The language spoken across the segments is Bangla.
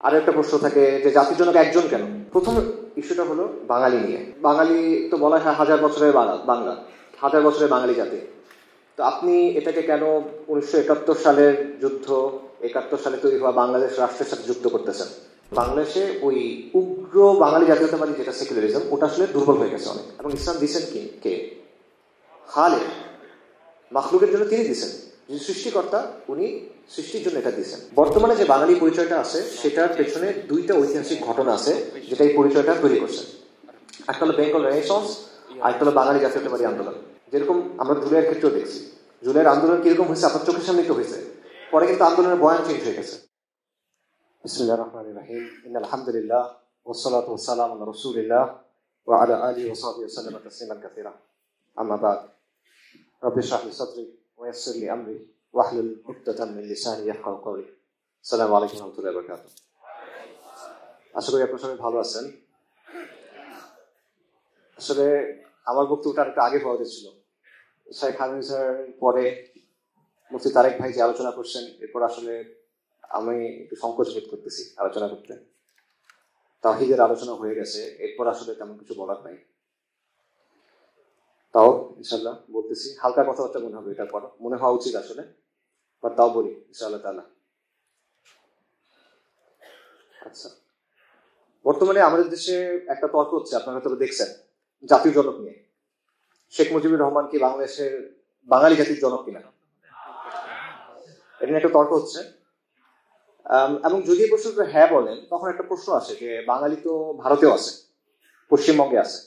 আর একটা প্রশ্ন থাকে যে জাতির জনক একজন কেন। প্রথম ইস্যুটা হলো বাঙালি নিয়ে। বাঙালি তো বলা হয় হাজার বছরের বাংলা, হাজার বছরের বাঙালি জাতি। তো আপনি এটাকে কেন 1971 সালের যুদ্ধ, 71 সালে তৈরি হওয়া বাংলাদেশ রাষ্ট্রের সাথে যুক্ত করতেছেন? বাংলাদেশে ওই উগ্র বাঙালি জাতীয়তাবাদী যেটা সেকুলারিজম, ওটা আসলে দুর্বল হয়ে গেছে অনেক। এবং ইসলাম দিচ্ছেন কে? খালেক, মাখলুকের জন্য তিনি দিচ্ছেন। যে সৃষ্টিকর্তা, উনি সৃষ্টির জন্য এটা দিচ্ছেন। বর্তমানে যে বাঙালি পরিচয়টা আছে সেটার পেছনে দুইটা ঐতিহাসিক ঘটনা আছে যেটা এই পরিচয়টা তৈরি করছে। একটা হলো বেঙ্গল রেনেসন্স, আর একটা হলো বাঙালি জাতীয়তাবাদী আন্দোলন। যেরকম আমরা জুলাইয়ের ক্ষেত্রেও দেখছি, জুলাইয়ের আন্দোলন কিরকম হয়েছে আপনার চোখের সামনে তো হয়েছে, পরে কিন্তু আন্দোলনের বয়ান চেঞ্জ হয়ে গেছে। বিসমিল্লাহির রহমানির রহিম, ইন্নাল হামদুলিল্লাহ ওয়াসসালাতু ওয়াসসালামু আলা রাসূলিল্লাহ ওয়া আলা আলিহি ওয়া সাহবিহি ওয়া সাল্লাম তাসলিমান কাসীরা। আম্মা বাদ, রব্বি ইশরাহ লি সাদরি ওয়া ইয়াসসির লি আমরি ওয়াহলুল উকদাতাম মিন লিসানি ইয়াফকাহু কওলি। আসসালামু আলাইকুম ওয়া রাহমাতুল্লাহি ওয়া বারাকাতুহু। আশা করি আপনারা সবাই ভালো আছেন। আসলে আমার বক্তব্যটা একটু আগে হওয়া উচিত ছিল। শেখ হামিদার পরে মুফতি তারেক ভাই যে আলোচনা করছেন, এরপর আসলে আমি একটু সংকোচ বোধ করতেছি আলোচনা করতে। তাওহীদের আলোচনা হয়ে গেছে, এরপর আসলে তেমন কিছু বলার নাই। তাও ইনশাল্লাহ বলতেছি, হালকা কথাবার্তা মনে হবে, এটার পর মনে হওয়া উচিত আসলে, বা তাও বলি ইনশাআল্লাহ তাআলা। আচ্ছা, বর্তমানে আমাদের দেশে একটা তর্ক হচ্ছে, আপনারা হয়তো দেখছেন, জাতীয় জনক নিয়ে। শেখ মুজিবুর রহমান কি বাংলাদেশের বাঙালি জাতির জনক কিনা, এটা নিয়ে একটা তর্ক হচ্ছে। এবং যদি প্রশ্ন হ্যাঁ বলেন, তখন একটা প্রশ্ন আসে যে বাঙালি তো ভারতেও আছে, পশ্চিমবঙ্গে আছে,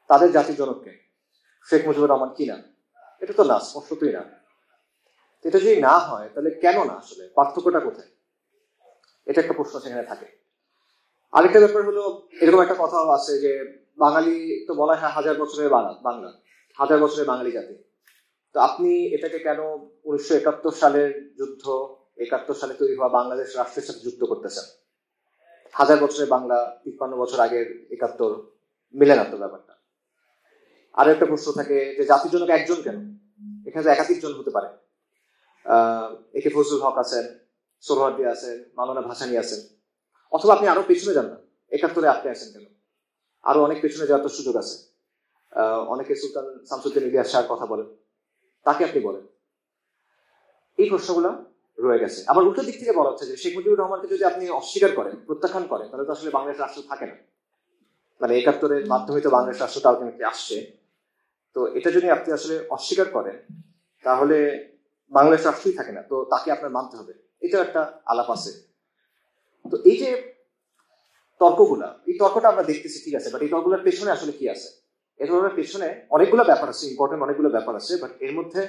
তাদের জাতির জনককে শেখ মুজিবুর রহমান কিনা? এটা তো না, স্পষ্টতই না। এটা যদি না হয় তাহলে কেন না, আসলে পার্থক্যটা কোথায়? এটা একটা প্রশ্ন সেখানে থাকে। আরেকটা ব্যাপার হলো, এরকম একটা কথা আছে যে বাঙালি তো বলা হয় হাজার বছরের বাংলা, হাজার বছরের বাঙালি জাতি। তো আপনি এটাকে কেন 1971 সালের যুদ্ধ, 71 সালে তৈরি হওয়া বাংলাদেশ রাষ্ট্রের সাথে যুক্ত করতেছেন? হাজার বছরের বাংলা, 53 বছর আগের 71 মিলে না তো ব্যাপারটা। আরো একটা প্রশ্ন থাকে যে জাতির জনক একজন কেন? এখানে তো একাধিক জন হতে পারে। একে ফজলুল হক আছেন, সোহরাওয়ার্দী আছেন, মাওলানা ভাসানী আছেন, অথবা আপনি আরো পেছনে যান না, 71-এ আপনি আছেন কেন? আরো অনেক পেছনে যাওয়ার তো সুযোগ আছে। অনেকে সুলতান শামসুদ্দিন ইলিয়াস শাহর কথা বলেন, তাকে আপনি বলেন। এই প্রশ্নগুলো রয়ে গেছে। আবার উল্টো দিক থেকে বলা হচ্ছে যে শেখ মুজিবুর রহমানকে যদি আপনি অস্বীকার করেন, প্রত্যাখ্যান করেন, তাহলে তো আসলে বাংলাদেশ রাষ্ট্র থাকে না। মানে 71-এর মাধ্যমে তো বাংলাদেশ রাষ্ট্রটা আলটিমেটলি আসছে। তো এটা যদি আপনি আসলে অস্বীকার করেন, তাহলে বাংলাদেশ রাষ্ট্রই থাকে না, তো তাকে আপনার মানতে হবে। এটাও একটা আলাপ আছে। তো এই যে তর্কগুলা, এই তর্কটা আমরা দেখতেছি, ঠিক আছে, বাট এই তর্কগুলোর পেছনে আসলে কি আছে? এই তর্কের পেছনে অনেকগুলো ব্যাপার আছে, ইম্পর্টেন্ট অনেকগুলো ব্যাপার আছে, বাট এর মধ্যে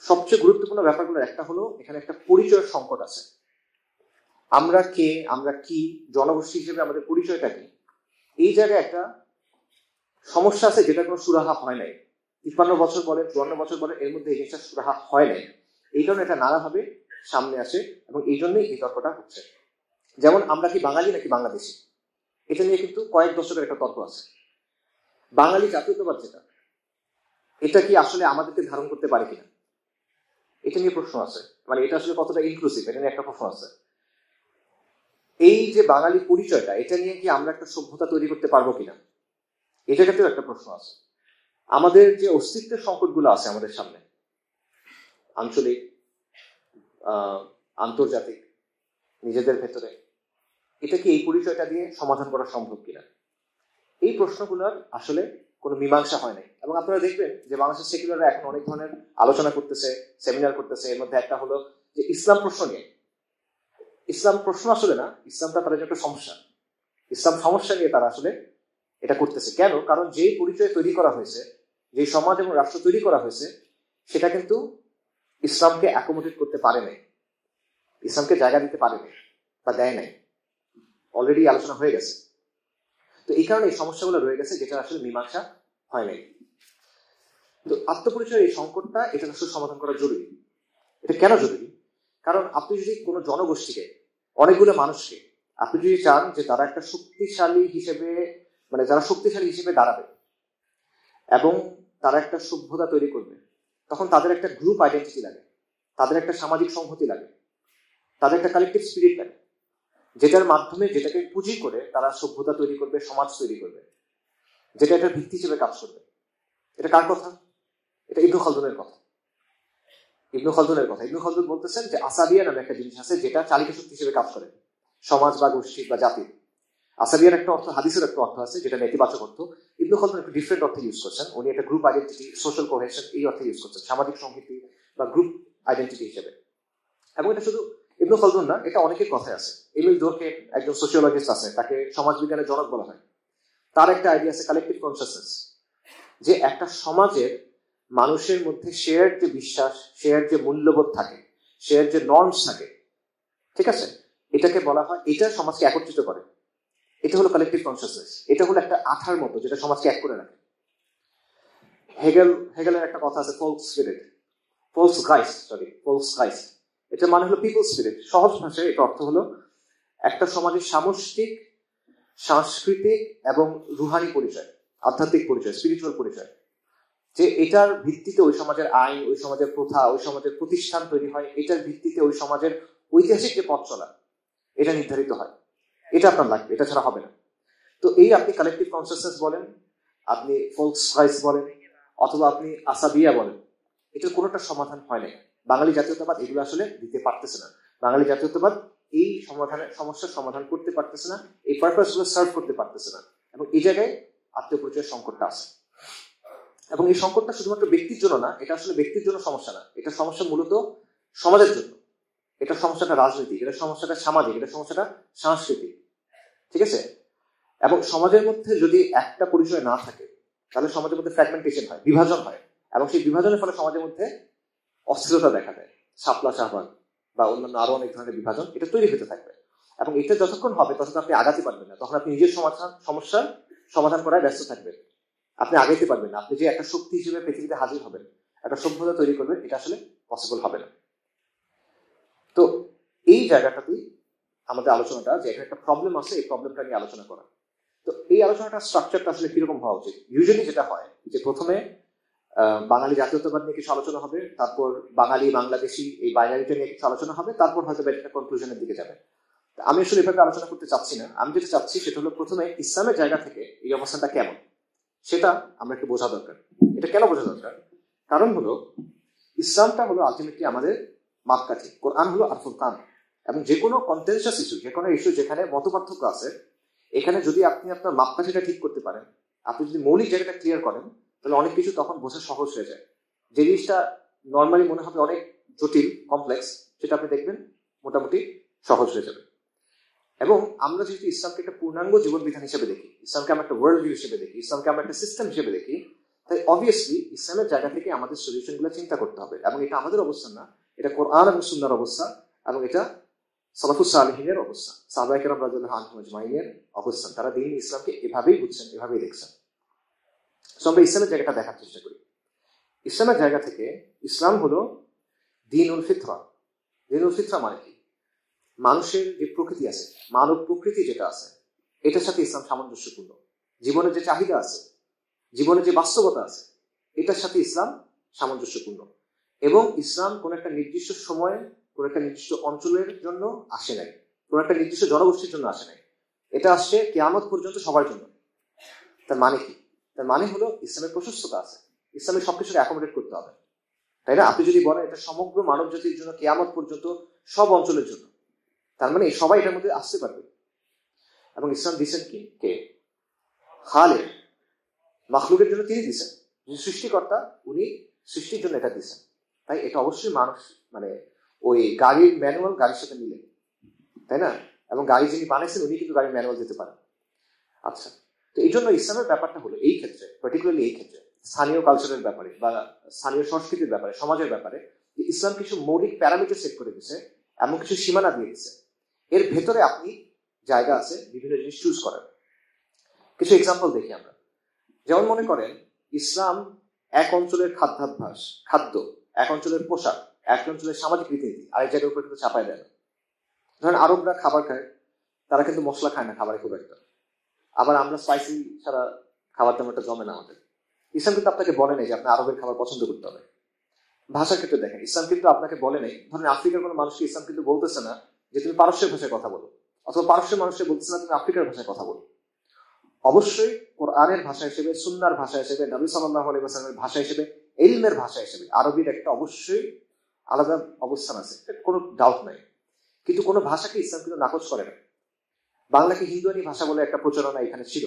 সবচেয়ে গুরুত্বপূর্ণ ব্যাপারগুলো একটা হলো, এখানে একটা পরিচয়ের সংকট আছে। আমরা কে, আমরা কি, জনগোষ্ঠী হিসেবে আমাদের পরিচয়টা কি, এই জায়গায় একটা সমস্যা আছে, যেটা কোনো সুরাহা হয় নাই। 53 বছর পরে, 54 বছর পরে এর মধ্যে এই জিনিসটা সুরাহা হয় নাই। এই কারণে এটা নানাভাবে সামনে আসে, এবং এই জন্যই এই তর্কটা হচ্ছে। যেমন আমরা কি বাঙালি নাকি বাংলাদেশি, এটা নিয়ে কিন্তু কয়েক দশকের একটা তর্ক আছে। বাঙালি জাতীয়তাবাদ যেটা, এটা কি আসলে আমাদেরকে ধারণ করতে পারে কিনা, এটা নিয়ে প্রশ্ন আছে। মানে এটা আসলে কতটা ইনক্লুসিভ, এটা নিয়ে একটা প্রশ্ন আছে। এই যে বাঙালি পরিচয়টা, এটা নিয়ে কি আমরা একটা সভ্যতা তৈরি করতে পারবো কিনা, এটা ক্ষেত্রেও একটা প্রশ্ন আছে। আমাদের যে অস্তিত্বের সংকটগুলো আছে আমাদের সামনে, আঞ্চলিক, আন্তর্জাতিক, নিজেদের ভেতরে, এটা কি এই পরিচয়টা দিয়ে সমাধান করা সম্ভব কিনা, এই প্রশ্নগুলোর আসলে কোনো মীমাংসা হয় নাই। এবং আপনারা দেখবেন যে বাংলাদেশের সেকুলাররা এখন অনেক ধরনের আলোচনা করতেছে, সেমিনার করতেছে। এর মধ্যে একটা হলো যে ইসলাম প্রশ্ন নিয়ে। ইসলাম প্রশ্ন আসলে না, ইসলামটা তাদের একটা সমস্যা। ইসলাম সমস্যা নিয়ে তারা আসলে এটা করতেছে। কেন? কারণ যে পরিচয় তৈরি করা হয়েছে, যে সমাজ এবং রাষ্ট্র তৈরি করা হয়েছে, সেটা কিন্তু ইসলামকে অ্যাকোমোডেট করতে পারে নাই, ইসলামকে জায়গা দিতে পারে নাই বা দেয় নাই। অলরেডি আলোচনা হয়ে গেছে। তো এই কারণে এই সমস্যাগুলো রয়ে গেছে, যেটা আসলে মীমাংসা হয় নাই। তো আত্মপরিচয়ের এই সংকটটা, এটা আসলে সমাধান করা জরুরি। এটা কেন জরুরি? কারণ আপনি যদি কোনো জনগোষ্ঠীকে, অনেকগুলো মানুষকে আপনি যদি চান যে তারা একটা শক্তিশালী হিসেবে, মানে যারা শক্তিশালী হিসেবে দাঁড়াবে এবং তারা একটা সভ্যতা তৈরি করবে, তখন তাদের একটা গ্রুপ আইডেন্টিটি লাগে, তাদের একটা সামাজিক সংহতি লাগে, তাদের একটা কালেকটিভ স্পিরিট লাগে। যেটার মাধ্যমে যেটাকে পুঁজি করে তারা সভ্যতা তৈরি করবে, সমাজ তৈরি করবে, যেটা এটার ভিত্তি হিসেবে কাজ করবে। এটা কার কথা? এটা ইবনে খালদুনের কথা। ইবনে খালদুন বলতেছেন যে আসাবিয়া নামে একটা জিনিস আছে যেটা চালিকা শক্তি হিসেবে কাজ করে সমাজ বা গোষ্ঠী বা জাতির। আসাবিয়ার একটা অর্থ, হাদিসের একটা অর্থ আছে যেটা নেতিবাচক অর্থ। ইবনে খালদুন একটু ডিফারেন্ট অর্থে ইউজ করছেন। উনি একটা গ্রুপ আইডেন্টিটি, সোশ্যাল কোহেশন এই অর্থে ইউজ করছেন, সামাজিক সংহতি বা গ্রুপ আইডেন্টিটি হিসেবে। এবং এটা শুধু ইবনে খালদুন না, এটা অনেকের কথায় আছে। এমিল ডোরকে একজন সোশিওলজিস্ট আছে, তাকে সমাজবিজ্ঞানের জনক বলা হয়। তার একটা আইডিয়া আছে কালেকটিভ কনসিয়াসনেস, যে একটা সমাজের মানুষের মধ্যে শেয়ার যে বিশ্বাস, শেয়ার যে মূল্যবোধ থাকে, শেয়ার যে নর্মস থাকে, ঠিক আছে, এটাকে বলা হয়, এটা সমাজকে একত্রিত করে। এটা হলো কালেকটিভ কনসিয়াসনেস। এটা হলো একটা আঠার মতো যেটা সমাজকে এক করে রাখে। হেগেলের একটা কথা আছে ফোলস গাইস্ট। এটা মানে হলো পিপল স্পিরিট। সহজ ভাষায় এটা অর্থ হলো একটা সমাজের সামষ্টিক, সাংস্কৃতিক এবং রুহানি পরিচয়, আধ্যাত্মিক পরিচয়, স্পিরিচুয়াল পরিচয়, যে এটার ভিত্তিতে ওই সমাজের আইন, ওই সমাজের প্রথা, ওই সমাজের প্রতিষ্ঠান তৈরি হয়। এটার ভিত্তিতে ওই সমাজের ঐতিহাসিক যে পথ চলা, এটা নির্ধারিত হয়। এটা আপনার লাগবে, এটা ছাড়া হবে না। তো এই আপনি কালেকটিভ কনসিয়াসনেস বলেন, আপনি ফোলকসগাইস্ট বলেন, অথবা আপনি আসাবিয়া বলেন, এটার কোনোটা সমাধান হয় নাই। বাঙালি জাতীয়তাবাদ এগুলো আসলে দিতে পারতেছে না। বাঙালি জাতীয়তাবাদ এই সমস্যার সমাধান করতে পারতেছে না, এই পারপাস গুলো সার্ভ করতে পারতেছে না। এবং এই জায়গায় আত্মীয় পরিচয়ের সংকটটা আছে। এবং এই সংকটটা শুধুমাত্র ব্যক্তির জন্য না, এটা আসলে ব্যক্তির জন্য সমস্যা না, এটা সমস্যা মূলত সমাজের জন্য। এটা সমস্যাটা রাজনৈতিক, এটা সমস্যাটা সামাজিক, এটা সমস্যাটা সাংস্কৃতিক, ঠিক আছে। এবং সমাজের মধ্যে যদি একটা পরিচয় না থাকে, তাহলে সমাজের মধ্যে ফ্র্যাগমেন্টেশন হয়, বিভাজন হয়। এবং সেই বিভাজনের ফলে সমাজের মধ্যে অস্থিরতা দেখা দেয়, শাপলা শাহবাগ বা অন্যান্য আরো অনেক ধরনের বিভাজন এটা তৈরি হতে থাকবে। এবং এটা যতক্ষণ হবে ততক্ষণ আপনি আগাতে পারবেন না, তখন আপনি নিজের সমস্যার সমাধান করায় ব্যস্ত থাকবেন, আপনি আগাইতে পারবেন না। আপনি যে একটা শক্তি হিসেবে পৃথিবীতে হাজির হবেন, একটা সভ্যতা তৈরি করবেন, এটা আসলে পসিবল হবে না। তো এই জায়গাটাতেই আমাদের আলোচনাটা, যে এখানে একটা প্রবলেম আছে, এই প্রবলেমটা নিয়ে আলোচনা করা। তো এই আলোচনাটা স্ট্রাকচারটা আসলে কিরকম হওয়া উচিত? ইউজুয়ালি যেটা হয় যে প্রথমে বাঙালি জাতীয়তাবাদ নিয়ে কিছু আলোচনা হবে, তারপর বাঙালি বাংলাদেশি এই বাইনারিটা নিয়ে কিছু আলোচনা হবে, তারপর হয়তো একটা কনক্লুশনের দিকে যাবে। আমি আসলে এভাবে আলোচনা করতে চাচ্ছি না। আমি যেটা চাচ্ছি সেটা হলো প্রথমে ইসলামের জায়গা থেকে এই অবস্থানটা কেমন সেটা আমরা একটু বোঝা দরকার। এটা কেন বোঝা দরকার? কারণ হলো ইসলামটা হলো আলটিমেটলি আমাদের মাপকাঠি, কোরআন হলো আর ফুরকান। এবং যে কোনো কন্টেনশাস ইস্যু, যে কোনো ইস্যু যেখানে মতপার্থক্য আছে, এখানে যদি আপনি আপনার মাপকাঠিটা ঠিক করতে পারেন, আপনি যদি মৌলিক জায়গাটা ক্লিয়ার করেন, তাহলে অনেক কিছু তখন বোঝা সহজ হয়ে যায়। যে জিনিসটা নর্মালি মনে হবে অনেক জটিল, কমপ্লেক্স, সেটা আপনি দেখবেন মোটামুটি সহজ হয়ে যাবে। এবং আমরা যেহেতু ইসলামকে একটা পূর্ণাঙ্গ জীবন বিধান হিসেবে দেখি, ইসলামকে আমরা একটা ওয়ার্ল্ড ভিউ হিসেবে দেখি, ইসলামকে আমরা একটা সিস্টেম হিসেবে দেখি, তাই অবভিয়াসলি ইসলামের জায়গা থেকে আমাদের সলিউশন গুলো চিন্তা করতে হবে। এবং এটা আমাদের অবস্থান না, এটা কোরআন এবং সুন্নাহর অবস্থা, এবং এটা সালাফুস সালেহিনের অবস্থা, সাহাবায়ে কেরাম রাদিয়াল্লাহু আনহুম আজমাইনের অবস্থান। তারা দ্বীন ইসলামকে এভাবেই বুঝছেন, এভাবেই দেখছেন। তো আমরা ইসলামের জায়গাটা দেখার চেষ্টা করি। ইসলামের জায়গা থেকে ইসলাম হলো দীনুল ফিতরা। দীনুল ফিতরা মানে কি? মানুষের যে প্রকৃতি আছে, মানব প্রকৃতি যেটা আছে, এটার সাথে ইসলাম সামঞ্জস্যপূর্ণ। জীবনের যে চাহিদা আছে, জীবনের যে বাস্তবতা আছে, এটার সাথে ইসলাম সামঞ্জস্যপূর্ণ। এবং ইসলাম কোন একটা নির্দিষ্ট সময়ে, কোন একটা নির্দিষ্ট অঞ্চলের জন্য আসে নাই, কোন একটা নির্দিষ্ট জনগোষ্ঠীর জন্য আসে নাই, এটা আসছে কিয়ামত পর্যন্ত সবার জন্য। তার মানে কি? তার মানে হলো ইসলামের প্রশস্ততা আছে, ইসলামের সবকিছুকে অ্যাকোমোডেট করতে হবে, তাই না? আপনি যদি বলেন এটা সমগ্র মানব জাতির জন্য, কিয়ামত পর্যন্ত সব অঞ্চলের জন্য, তার মানে সবাই এটার মধ্যে আসতে পারবে। এবং ইসলাম দিচ্ছেন কি? কে? খালেক, মাখলুকের জন্য তিনি দিচ্ছেন, যিনি সৃষ্টিকর্তা, উনি সৃষ্টির জন্য এটা দিচ্ছেন। তাই এটা অবশ্যই মানুষ, মানে ওই গাড়ির ম্যানুয়াল গাড়ির সাথে মিলে, তাই না? এবং গাড়ি যিনি বানাইছেন উনি কিন্তু গাড়ির ম্যানুয়াল দিতে পারেন। আচ্ছা, তো এই জন্য ইসলামের ব্যাপারটা হলো এই ক্ষেত্রে, পার্টিকুলারলি এই ক্ষেত্রে স্থানীয় কালচারের ব্যাপারে বা স্থানীয় সংস্কৃতির ব্যাপারে, সমাজের ব্যাপারে, ইসলাম কিছু মৌলিক প্যারামিটার সেট করে দিচ্ছে, এমন কিছু সীমানা দিয়ে দিচ্ছে। এর ভেতরে আপনি জায়গা আছে বিভিন্ন জিনিস চুজ করার। কিছু এক্সাম্পল দেখি আমরা। যেমন মনে করেন ইসলাম এক অঞ্চলের খাদ্যাভ্যাস, খাদ্য, এক অঞ্চলের পোশাক, এক অঞ্চলের সামাজিক রীতিনীতি আরেক জায়গার উপর কিন্তু চাপায় দেয় না। ধরেন আরবরা খাবার খায়, তারা কিন্তু মশলা খায় না খাবারে খুব একটা। আবার আমরা স্পাইসি ছাড়া খাবার তেমন একটা জমে না আমাদের। ইসলাম কিন্তু আপনাকে বলে নেই যে আপনি আরবের খাবার পছন্দ করতে হবে। ভাষার ক্ষেত্রে দেখেন, ইসলাম কিন্তু আপনাকে বলে নেই, ধরেন আফ্রিকার কোনো মানুষকে ইসলাম কিন্তু বলতেছে না যে তুমি পারস্যের ভাষায় কথা বলো অথবা পারস্যের মানুষের বলতেছে না তুমি আফ্রিকার ভাষায় কথা বলো। অবশ্যই কোরআনের ভাষা হিসেবে, সুন্নাহর ভাষা হিসেবে, নবী সাল্লাল্লাহু আলাইহি ওয়াসাল্লামের ভাষা হিসেবে, ইলমের ভাষা হিসেবে আরবির একটা অবশ্যই আলাদা অবস্থান আছে, কোনো ডাউট নাই। কিন্তু কোনো ভাষাকে ইসলাম কিন্তু নাকচ করে না। বাংলাকে হিন্দুয়ানি ভাষা বলে একটা প্রচারণা এখানে ছিল,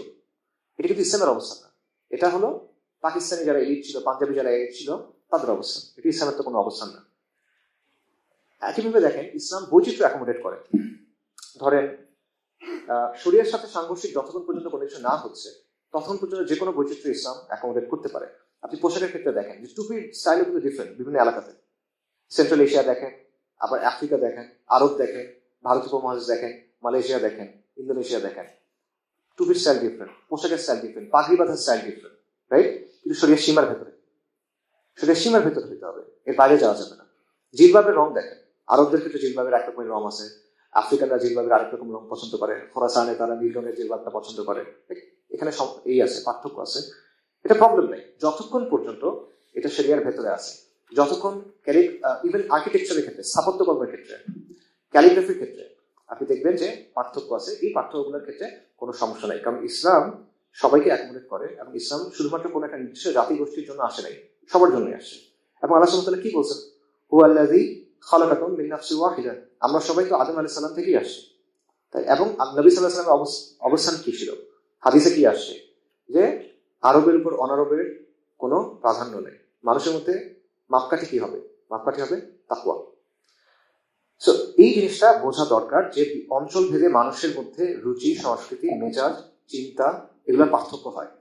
এটা কিন্তু ইসলামের অবস্থান না। এটা হলো পাকিস্তানি যারা এলিট ছিল, পাঞ্জাবি যারা এলিট ছিল তাদের অবস্থান, এটা ইসলামের তো কোনো অবস্থান না। একইভাবে দেখেন ইসলাম বৈচিত্র্য অ্যাকোমোডেট করে। ধরেন শরীয়তের সাথে সাংঘর্ষিক যতক্ষণ পর্যন্ত কোনো কিছু না হচ্ছে ততক্ষণ পর্যন্ত যে কোনো বৈচিত্র্য ইসলাম অ্যাকোমোডেট করতে পারে। আপনি পোশাকের ক্ষেত্রে দেখেন যে টুপির স্টাইলও কিন্তু ডিফারেন্ট বিভিন্ন এলাকাতে। সেন্ট্রাল এশিয়া দেখেন, আবার আফ্রিকা দেখেন, আরব দেখেন, ভারত উপমহাদেশ দেখেন, মালয়েশিয়া দেখেন, ইন্দোনেশিয়া দেখেন, টুপির স্টাইল ডিফারেন্ট, পোশাকের স্টাইল ডিফারেন্ট, পাগড়ি বাঁধার স্টাইল ডিফারেন্ট, রাইট? কিন্তু শরীরের সীমার ভেতরে, শরীরের সীমার ভেতরে হইতে হবে, এর বাইরে যাওয়া যাবে না। জিলবাবের রং দেখেন, আরবদের ক্ষেত্রে জিলবাবের এক রকমের রং আছে, আফ্রিকানরা জিলবাবের আরেক রকম রং পছন্দ করে, খোরাসানে তারা নীল রঙের জিলবাবটা পছন্দ করে। এখানে সব এই আছে, পার্থক্য আছে, এটা প্রবলেম নেই যতক্ষণ পর্যন্ত এটা শরিয়ার ভেতরে আছে। যতক্ষণ ইভেন আর্কিটেকচারের ক্ষেত্রে, স্থাপত্যকর্মের ক্ষেত্রে, ক্যালিগ্রাফির ক্ষেত্রে আপনি দেখবেন যে পার্থক্য আছে। এই পার্থক্যগুলোর ক্ষেত্রে কোনো সমস্যা নাই, কারণ ইসলাম সবাইকে অ্যাকোমোডেট করে এবং ইসলাম শুধুমাত্র কোনো একটা নির্দিষ্ট জাতি গোষ্ঠীর জন্য আসে নাই, সবার জন্যই আসে। এবং আল্লাহ সুবহানাহু ওয়া তাআলা কি বলছেন, হুয়াল্লাযী খালাকাকুম মিন নাফসিন ওয়াহিদা, আমরা সবাই তো আদম আলাইহিস সালাম থেকেই আসি। তাই এবং নবী সাল্লাল্লাহু আলাইহি ওয়াসাল্লামের অবস্থান কি ছিল, হাদিসে কি আসছে যে আরবের উপর অনারবের কোনো প্রাধান্য নেই, মানুষের মধ্যে মাপকাঠি কি হবে, মাপকাঠি হবে তাকওয়া। সো এই জিনিসটা বোঝা দরকার যে অঞ্চল ভেদে মানুষের মধ্যে রুচি, সংস্কৃতি, মেজাজ, চিন্তা এগুলোর পার্থক্য হয়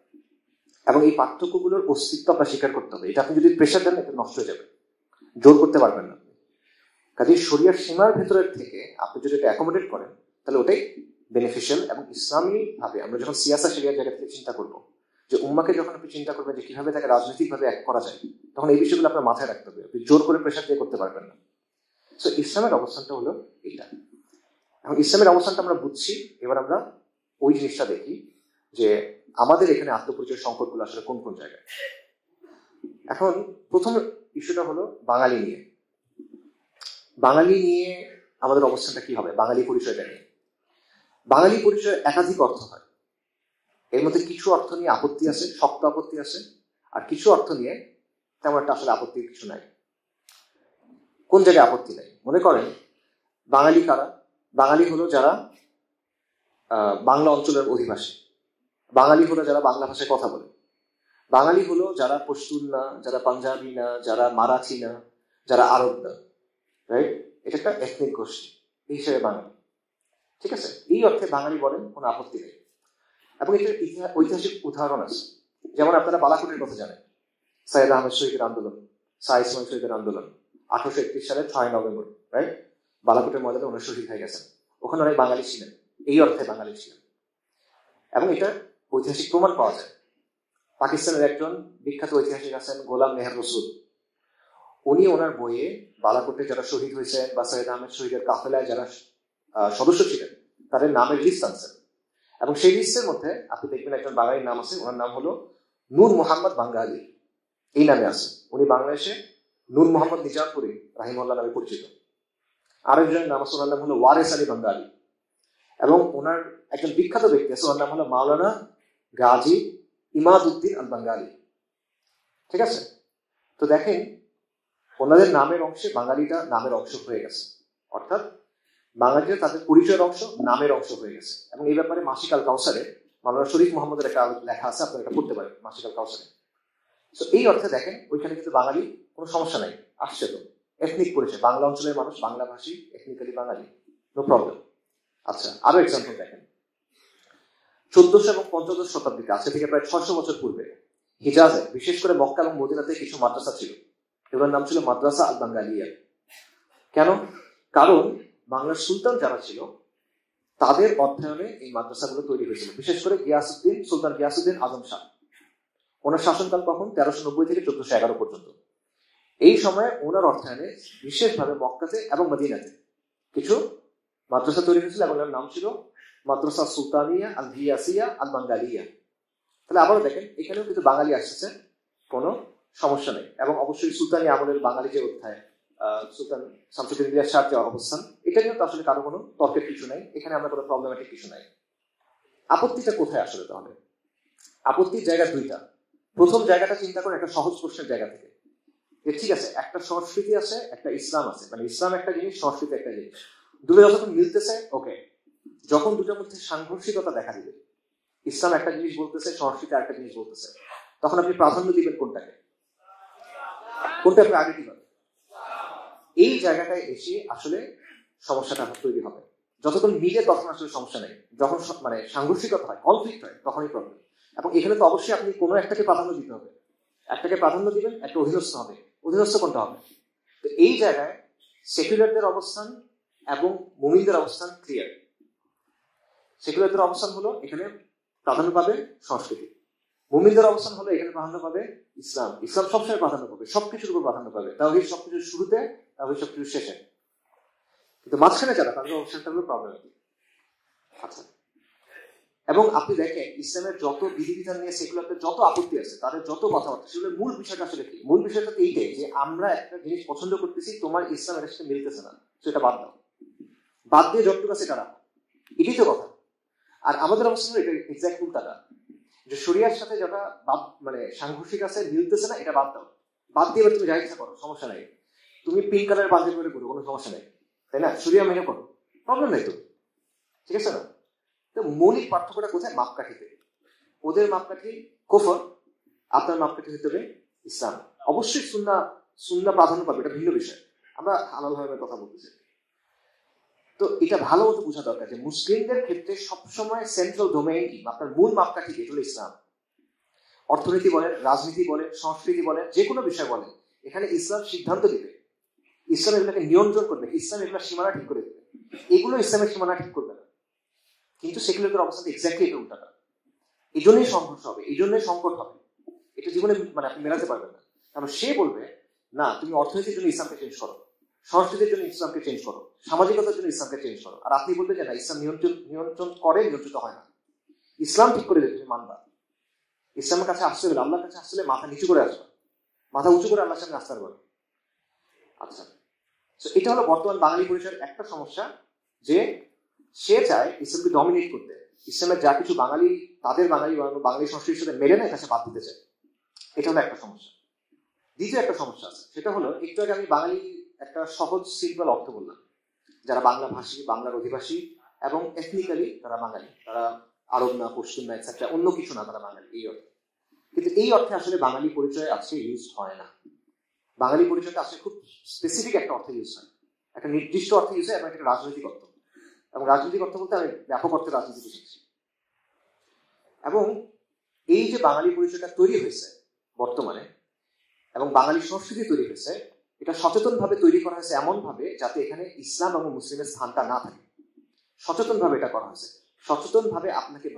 এবং এই পার্থক্যগুলোর অস্তিত্ব আপনার স্বীকার করতে হবে। এটা আপনি যদি প্রেশার দেন এটা নষ্ট হয়ে যাবে, জোর করতে পারবেন না। কাজে শরিয়ার সীমার ভেতরের থেকে আপনি যদি এটা অ্যাকোমোডেট করেন তাহলে ওটাই বেনিফিশিয়াল। এবং ইসলামী ভাবে আমরা যখন সিয়াসা শরিয়ার জায়গা থেকে চিন্তা করবো, যে উম্মাকে যখন আপনি চিন্তা করবেন যে কিভাবে তাকে রাজনৈতিকভাবে এক করা যায়, তখন এই বিষয়গুলো আপনার মাথায় রাখতে হবে, আপনি জোর করে প্রেশার দিয়ে করতে পারবেন না। সো ইসলামের অবস্থানটা হলো এটা। এখন ইসলামের অবস্থানটা আমরা বুঝছি, এবার আমরা ওই জিনিসটা দেখি যে আমাদের এখানে আত্মপরিচয় সংকটগুলো আসলে কোন কোন জায়গায়। এখন প্রথম ইস্যুটা হলো বাঙালি নিয়ে। বাঙালি নিয়ে আমাদের অবস্থানটা কি হবে, বাঙালি পরিচয়টা নিয়ে। বাঙালি পরিচয় একাধিক অর্থ হয়, এর মধ্যে কিছু অর্থ নিয়ে আপত্তি আছে, শক্ত আপত্তি আছে, আর কিছু অর্থ নিয়ে তেমন একটা আসলে আপত্তির কিছু নাই। কোন জায়গায় আপত্তি নাই? মনে করেন বাঙালি কারা? বাঙালি হলো যারা বাংলা অঞ্চলের অধিবাসী, বাঙালি হলো যারা বাংলা ভাষায় কথা বলে, বাঙালি হলো যারা পশতুন না, যারা পাঞ্জাবি না, যারা মারাঠি না, যারা আরব না, রাইট? এটা একটা এথনিক গোষ্ঠী, এই হিসেবে বাঙালি, ঠিক আছে? এই অর্থে বাঙালি বলেন, কোনো আপত্তি নেই। এবং এটার ঐতিহাসিক উদাহরণ আছে, যেমন আপনারা বালাকোটের কথা জানেন, সৈয়দ আহমেদ শহীদের আন্দোলন, শাহ ইসমাইল শহীদের আন্দোলন 1831 সালের 6 নভেম্বর, রাইট? বালাকোটের ময়দানে ওনার শহীদ হয়ে গেছেন। ওখানে অনেক বাঙালি ছিলেন, এই অর্থে বাঙালি ছিলেন। এবং এটা ঐতিহাসিক প্রমাণ পাওয়া যায়। পাকিস্তানের একজন বিখ্যাত ঐতিহাসিক আছেন গোলাম মেহের রসুল, উনি ওনার বইয়ে বালাকোটে যারা শহীদ হয়েছেন বা সৈয়দ আহমেদ শহীদের কাফেলায় যারা সদস্য ছিলেন তাদের নামের লিস্ট আনছেন, এবং সেই লিস্টের মধ্যে আপনি দেখবেন একজন বাঙালির নাম আছে, ওনার নাম হলো নূর মোহাম্মদ বাঙ্গালী, এই নামে আছে। উনি বাংলাদেশে নূর মোহাম্মদ নিজামপুরি রাহিমাহুল্লাহ নামে পরিচিত। আরেকজনের নাম আছে, ওনার নাম হলো ওয়ারেস আলী বাঙ্গালী। এবং ওনার একজন বিখ্যাত ব্যক্তি আছে, ওনার নাম হলো মাওলানা গাজী ইমাদউদ্দিন আল বাঙ্গালী, ঠিক আছে? তো দেখেন ওনাদের নামের অংশে বাঙালিটা নামের অংশ হয়ে গেছে, অর্থাৎ বাঙালিরা তাদের পরিচয়ের অংশ, নামের অংশ হয়ে গেছে। এবং এই ব্যাপারে মাসিক আল কাউসারে মাওলানা শরীফ মোহাম্মদের একটা লেখা আছে, আপনারা এটা পড়তে পারেন মাসিক আল কাউসারে। তো এই অর্থে দেখেন ওইখানে কিন্তু বাঙালি কোনো সমস্যা নাই, আসছে তো এথনিক পরিচয়, বাংলা অঞ্চলের মানুষ, বাংলা ভাষী, এথনিক্যালি বাঙালি, নো প্রবলেম। আচ্ছা, আরো এক্সাম্পল দেখেন, 1400 এবং 15 শতাব্দীতে, আজকে থেকে প্রায় 600 বছর পূর্বে হিজাজে, বিশেষ করে মক্কা এবং মদিনাতে কিছু মাদ্রাসা ছিল, এগুলোর নাম ছিল মাদ্রাসা আল বাঙ্গালিয়া। কেন? কারণ বাংলার সুলতান যারা ছিল তাদের অধ্যয়নে এই মাদ্রাসাগুলো তৈরি হয়েছিল, বিশেষ করে গিয়াসউদ্দিন, সুলতান গিয়াসউদ্দিন আজম শাহ। ওনার শাসনকাল কখন? 1390 থেকে 1411 পর্যন্ত। এই সময়ে ওনার অর্থায়নে বিশেষভাবে মক্কাতে এবং মদিনাতে কিছু মাদ্রাসা তৈরি হয়েছিল, এবং ওনার নাম ছিল মাদ্রাসা সুলতানিয়া আল গিয়াসিয়া আল বাঙ্গালিয়া। তাহলে আবারও দেখেন এখানেও কিন্তু বাঙালি আসছে, কোনো সমস্যা নেই। এবং অবশ্যই সুলতানি আমলের বাঙালি যে অধ্যায় সুলতান শামসুদ্দিন ইলিয়াস শাহর যে অবস্থান, এটা নিয়ে তো আসলে কারো কোনো তর্কের কিছু নাই, এখানে আমরা কোনো প্রবলেমেটিক কিছু নাই। আপত্তিটা কোথায় আসলে? তাহলে আপত্তির জায়গা দুইটা। প্রথম জায়গাটা চিন্তা করে একটা সহজ প্রশ্নের জায়গা থেকে, যে ঠিক আছে একটা সংস্কৃতি আছে, একটা ইসলাম আছে, মানে ইসলাম একটা জিনিস, সংস্কৃতি একটা জিনিস, দুটো যখন মিলতেছে ওকে। যখন দুটোর মধ্যে সাংঘর্ষিকতা দেখা দিবে, ইসলাম একটা জিনিস বলতেছে, সংস্কৃতি একটা জিনিস বলতেছে, তখন আপনি প্রাধান্য দিবেন কোনটাকে? কোনটা আপনি আগে দিবেন? এই জায়গাটায় এসে আসলে সমস্যাটা তৈরি হবে। যতক্ষণ মিলে তখন আসলে সমস্যা নেই, যখন মানে সাংঘর্ষিকতা হয়, কনফ্লিক্ট হয়, তখনই প্রবলেম। এবং এখানে তো অবশ্যই আপনি কোনো একটাকে প্রাধান্য দিতে হবে, একটাকে প্রাধান্য দিবেন, একটা অধীনস্থ হবে। অধীনস্থ কোনটা হবে? তো এই জায়গায় সেকুলারদের অবস্থান এবং মুমিনদের অবস্থান ক্লিয়ার। সেকুলারদের অবস্থান হলো এখানে প্রাধান্য পাবে সংস্কৃতি, মুমিনদের অবস্থান হলো এখানে প্রাধান্য পাবে ইসলাম। ইসলাম সবসময় প্রাধান্য পাবে, সবকিছুর উপর প্রাধান্য পাবে, তাওহীদ সবকিছুর শুরুতে, তাওহীদ সবকিছুর শেষে। কিন্তু মাঝখানে যারা, তাদের অবস্থানটা হলো প্রবলেম। আচ্ছা, এবং আপনি দেখেন ইসলামের যত বিধিবিধান নিয়ে সেকুলারদের যত আপত্তি আছে, তাদের যত কথাবার্তা, সেগুলো মূল বিষয়টা আসলে কি? মূল বিষয়টা তো এইটাই যে আমরা একটা জিনিস পছন্দ করতেছি, তোমার ইসলাম এর সাথে মিলতেছে না, সেটা বাদ দাও, বাদ দিয়ে যতটুকু আছে এটা রাখো, এটাই তো কথা। আর আমাদের অবস্থা হলো এটা এক্সাক্ট উল্টাটা, যে শরিয়ার সাথে যেটা মানে সাংঘর্ষিক আছে, মিলতেছে না, এটা বাদ দাও, বাদ দিয়ে এবার তুমি যা ইচ্ছা করো, সমস্যা নাই। তুমি পিঙ্ক কালার পাঞ্জাবি করে করো, কোনো সমস্যা নেই, তাই না? শরিয়া মেনে করো, প্রবলেম নাই তো, ঠিক আছে না? তো মৌলিক পার্থক্যটা কোথায়? মাপকাঠিতে। ওদের মাপকাঠি কুফর, আপনার মাপকাঠি হতে হবে ইসলাম। অবশ্যই সুন্নাহ প্রাধান্য পাবে, এটা ভিন্ন বিষয়, আমরা হালাল ভাবে কথা বলতেছি। তো এটা ভালো মতো বোঝা দরকার যে মুসলিমদের ক্ষেত্রে সবসময় সেন্ট্রাল ডোমেইন কি, আপনার মূল মাপকাঠি কি, এটা হলো ইসলাম। অর্থনীতি বলেন, রাজনীতি বলেন, সংস্কৃতি বলেন, যে কোনো বিষয় বলেন, এখানে ইসলাম সিদ্ধান্ত দিবে, ইসলাম এগুলোকে নিয়ন্ত্রণ করবে, ইসলাম এগুলো সীমানা ঠিক করে দেবে, এগুলো ইসলামের সীমানা ঠিক করবে না। কিন্তু সেকুলারদের অবস্থা এক্স্যাক্টলি এটা উল্টাটা। এই জন্যই সংঘর্ষ হবে, এই জন্যই সংকট হবে, এটা জীবনে মানে আপনি মেলাতে পারবেন না। কারণ সে বলবে না, তুমি অর্থনীতির জন্য ইসলামকে চেঞ্জ করো, সংস্কৃতির জন্য ইসলামকে চেঞ্জ করো, সামাজিকতার জন্য ইসলামকে চেঞ্জ করো। আর আপনি বলবেন যে না, ইসলাম নিয়ন্ত্রণ করে, নিয়ন্ত্রিত হয় না, ইসলাম ঠিক করে দেবে, তুমি মানবা। ইসলামের কাছে আসতে হলে, আল্লাহর কাছে আসলে মাথা নিচু করে আসবে, মাথা উঁচু করে আল্লাহর সামনে আসতে পারবে। আচ্ছা, এটা হলো বর্তমান বাঙালি পরিচয়ের একটা সমস্যা, যে সে চায় ইসলামকে ডমিনেট করতে, ইসলামের যা কিছু বাঙালি, তাদের বাঙালি সংস্কৃতির সাথে মেলে না, এটা সে বাদ দিতে চায়। এটা হলো একটা সমস্যা। দ্বিতীয় একটা সমস্যা আছে, সেটা হলো একটু আগে আমি বাঙালি একটা সহজ সিম্পল অর্থ বললাম, যারা বাংলা ভাষী, বাংলার অধিবাসী এবং এথনিক্যালি তারা বাঙালি, তারা আরব না, পশ্চিম না, এটসেট্রা, অন্য কিছু না, তারা বাঙালি, এই অর্থে। কিন্তু এই অর্থে আসলে বাঙালি পরিচয় আজকে ইউজ হয় না। বাঙালি পরিচয়টা আসলে খুব স্পেসিফিক একটা অর্থে ইউজ হয়, একটা নির্দিষ্ট অর্থে ইউজ হয়, এবং একটা রাজনৈতিক অর্থ। এবং রাজনৈতিক অর্থ বলতে আমি ব্যাপক অর্থে রাজনীতি বুঝেছি। এবং এই যে বাঙালি পরিচয়টা তৈরি হয়েছে বর্তমানে, এবং বাঙালি সংস্কৃতি তৈরি হয়েছে, এটা সচেতন ভাবে তৈরি করা হয়েছে, এমন ভাবে যাতে এখানে ইসলাম এবং মুসলিমের স্থানটা না থাকে। সচেতন ভাবে এটা করা হয়েছে, সচেতন ভাবে আপনাকে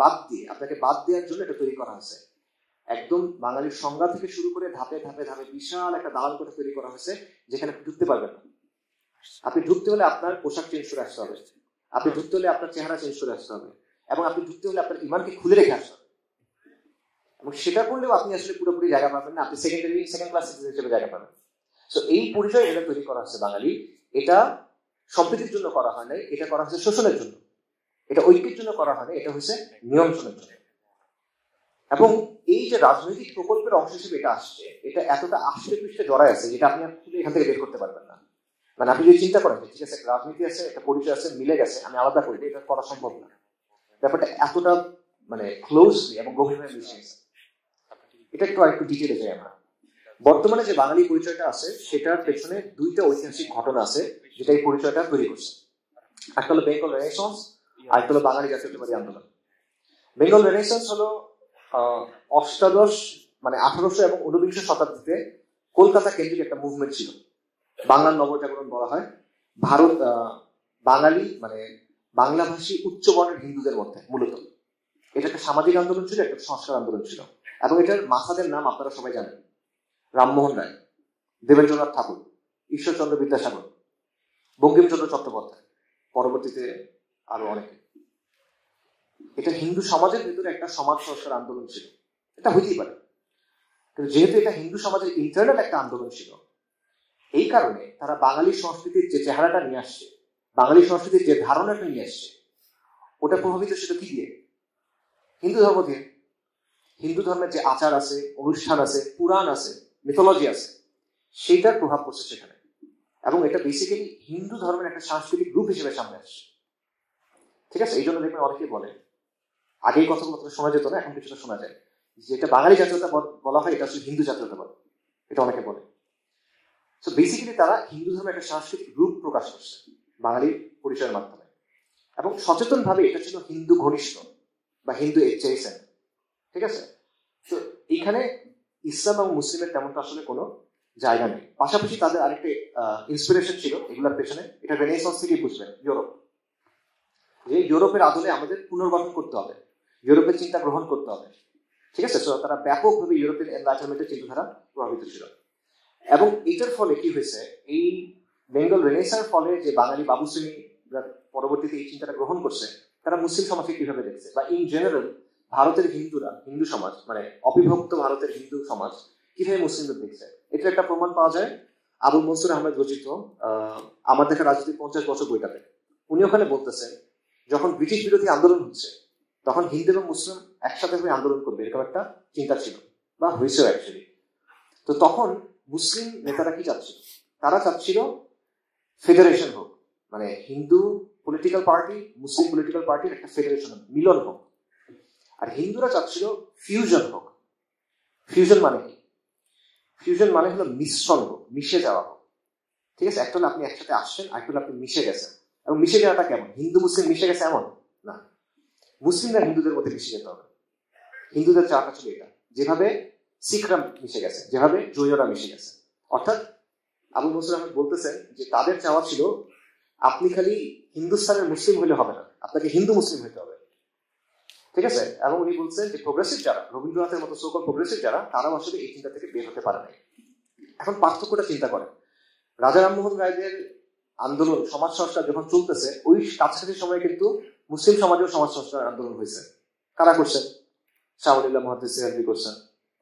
বাদ দেওয়ার জন্য এটা তৈরি করা হয়েছে। একদম বাঙালির সংজ্ঞা থেকে শুরু করে ধাপে ধাপে ধাপে বিশাল একটা দালান কোঠা তৈরি করা হয়েছে, যেখানে আপনি ঢুকতে পারবেন না। আপনি ঢুকতে হলে আপনার পোশাক চেঞ্জ করে আসতে হবে, আপনি ঢুকতে হলে আপনার চেহারা চেঞ্জ করে আসতে হবে, এবং আপনি ঢুকতে হলে আপনার ইমানকে খুলে রেখে আসতে হবে। এবং সেটা করলেও আপনি আসলে পুরোপুরি জায়গা পাবেন না, আপনি সেকেন্ড ক্লাস সিটিজেন হিসেবে জায়গা পাবেন। তো এই পরিচয় এটা তৈরি করা হচ্ছে বাঙালি, এটা সম্প্রীতির জন্য করা হয় নাই, এটা করা হচ্ছে শোষণের জন্য, এটা ঐক্যের জন্য করা হয় না, এটা হচ্ছে নিয়ন্ত্রণের জন্য। এবং এই যে রাজনৈতিক প্রকল্পের অংশ হিসেবে এটা আসছে, এটা এতটা আষ্টে পৃষ্ঠে জড়ায় আছে, যেটা আপনি এখান থেকে বের করতে পারবেন না। মানে আপনি যদি চিন্তা করেন, ঠিক আছে, রাজনীতি আছে, একটা পরিচয় আছে, মিলে গেছে, আমি আলাদা করি, এটা করা সম্ভব না। ব্যাপারটা এতটা মানে ক্লোজলি এবং গভীরভাবে মিশে গেছে। এটা একটু আরেকটু ডিটেলে যাই আমরা। বর্তমানে যে বাঙালি পরিচয়টা আছে, সেটার পেছনে দুইটা ঐতিহাসিক ঘটনা আছে, যেটা এই পরিচয়টা তৈরি করছে। একটা হলো বেঙ্গল রেনেসান্স, আর একটা হলো বাঙালি জাতীয়তাবাদী আন্দোলন। বেঙ্গল রেনেসান্স হলো অষ্টাদশ মানে 1800 এবং 19 শতাব্দীতে কলকাতা কেন্দ্রিক একটা মুভমেন্ট ছিল, বাংলার নবজাগরণ বলা হয়। ভারত বাঙালি মানে বাংলাভাষী উচ্চবর্ণের হিন্দুদের মধ্যে মূলত এটা একটা সামাজিক আন্দোলন ছিল, একটা সংস্কার আন্দোলন ছিল। এবং এটার মাথাদের নাম আপনারা সবাই জানেন, রামমোহন রায়, দেবেন্দ্রনাথ ঠাকুর, ঈশ্বরচন্দ্র বিদ্যাসাগর, বঙ্কিমচন্দ্র চট্টোপাধ্যায়, পরবর্তীতে আরো অনেকে। এটা হিন্দু সমাজের ভিতরে একটা সমাজ সংস্কার আন্দোলন ছিল, এটা হইতেই পারে, কিন্তু যেহেতু এটা হিন্দু সমাজের ইন্টারনাল একটা আন্দোলন ছিল, এই কারণে তারা বাঙালি সংস্কৃতির যে চেহারাটা নিয়ে আসছে, বাঙালি সংস্কৃতির যে ধারণাটা নিয়ে আসছে, ওটা প্রভাবিত সেটা কি দিয়ে? হিন্দু ধর্ম দিয়ে। হিন্দু ধর্মের যে আচার আছে, অনুষ্ঠান আছে, পুরাণ আছে, মিথোলজি আছে, সেইটার প্রভাব পড়ছে সেখানে। এবং এটা বেসিক্যালি হিন্দু ধর্মের একটা সাংস্কৃতিক রূপ হিসেবে সামনে আসছে। ঠিক আছে? এই জন্য দেখবেন অনেকে বলে, আগেই কথাগুলো শোনা যেত না, এখন কিছুটা শোনা যায়, যেটা বাঙালি জাতীয়তাবাদ বলা হয় এটা আসলে হিন্দু জাতীয়তাবাদ, এটা অনেকে বলে। তো বেসিক্যালি তারা হিন্দু ধর্মের একটা সাংস্কৃতিক রূপ প্রকাশ করছে বাঙালি পরিচয়ের মাধ্যমে, এবং সচেতন ভাবে এটা ছিল হিন্দু ঘনিষ্ঠ বা হিন্দু এডজেসেন্ট। ঠিক আছে? তো এইখানে ইসলাম এবং মুসলিমের তেমনটা আসলে কোনো জায়গা নেই। পাশাপাশি তাদের আরেকটা ইন্সপিরেশন ছিল এগুলোর পেছনে, এটা রেনেসান্স থেকে বুঝবেন, ইউরোপ। যে ইউরোপের আদলে আমাদের পুনর্গঠন করতে হবে, ইউরোপের চিন্তা গ্রহণ করতে হবে। ঠিক আছে? তো তারা ব্যাপকভাবে ইউরোপিয়ান এনলাইটমেন্টের চিন্তাধারা প্রভাবিত ছিল। এবং এটার ফলে কি হয়েছে, এই বেঙ্গল রেনেসার ফলে যে বাঙালি বাবু শ্রেণী পরবর্তীতে এই চিন্তাটা গ্রহণ করছে, তারা মুসলিম সমাজকে কিভাবে দেখছে, বা ইন জেনারেল ভারতের হিন্দুরা, হিন্দু সমাজ মানে অবিভক্ত ভারতের হিন্দু সমাজ কিভাবে মুসলিমদের দেখছে, এটা একটা প্রমাণ পাওয়া যায় আবুল মনসুর আহমেদ রচিত আমার দেখা রাজনীতি 50 বছর বইটাতে। উনি ওখানে বলতেছেন, যখন ব্রিটিশ বিরোধী আন্দোলন হচ্ছে তখন হিন্দু এবং মুসলিম একসাথে হয়ে আন্দোলন করবে, এরকম একটা চিন্তা ছিল, বা হয়েছেও অ্যাকচুয়ালি। তো তখন মুসলিম নেতারা কি চাচ্ছিল? তারা চাচ্ছিল ফেডারেশন হোক, মানে হিন্দু পলিটিক্যাল পার্টি মুসলিম পলিটিক্যাল পার্টির একটা ফেডারেশন হোক, মিলন হোক। আর হিন্দুরা চাচ্ছিল ফিউশন হোক। ফিউশন মানে কি? ফিউশন মানে হলো মিশ্রণ হোক, মিশে যাওয়া হোক। ঠিক আছে? একটা হলো আপনি একসাথে আসছেন, আর একটা হলো আপনি মিশে গেছেন। এবং মিশে যাওয়াটা কেমন? হিন্দু মুসলিম মিশে গেছে এমন না, মুসলিমরা হিন্দুদের মধ্যে মিশে যেতে হবে। হিন্দুদের চাওয়াটা ছিল এটা, যেভাবে শিখরা মিশে গেছে, যেভাবে জৈনরা মিশে গেছে। অর্থাৎ আবুল মনসুর আহমেদ বলতেছেন যে তাদের চাওয়া ছিল আপনি খালি হিন্দুস্তানের মুসলিম হইলে হবে না, আপনাকে হিন্দু মুসলিম হইতে হবে। ঠিক আছে? এবং উনি বলছেন যে প্রোগ্রেসিভ যারা, রবীন্দ্রনাথের মতো সোকল প্রোগ্রেসিভ যারা, তারাও আসলে এই চিন্তা থেকে বের হতে পারে নাই। এখন পার্থক্যটা চিন্তা করেন, রাজা রামমোহন রায়দের আন্দোলন সমাজ সংস্কার যখন চলতেছে, ওই কাছাকাছি সময়ে কিন্তু মুসলিম সমাজেও সমাজ সংস্কার আন্দোলন হয়েছে। কারা করছেন? শাহুলিল্লাহ মহাদ্দেস সিরাজী করছেন,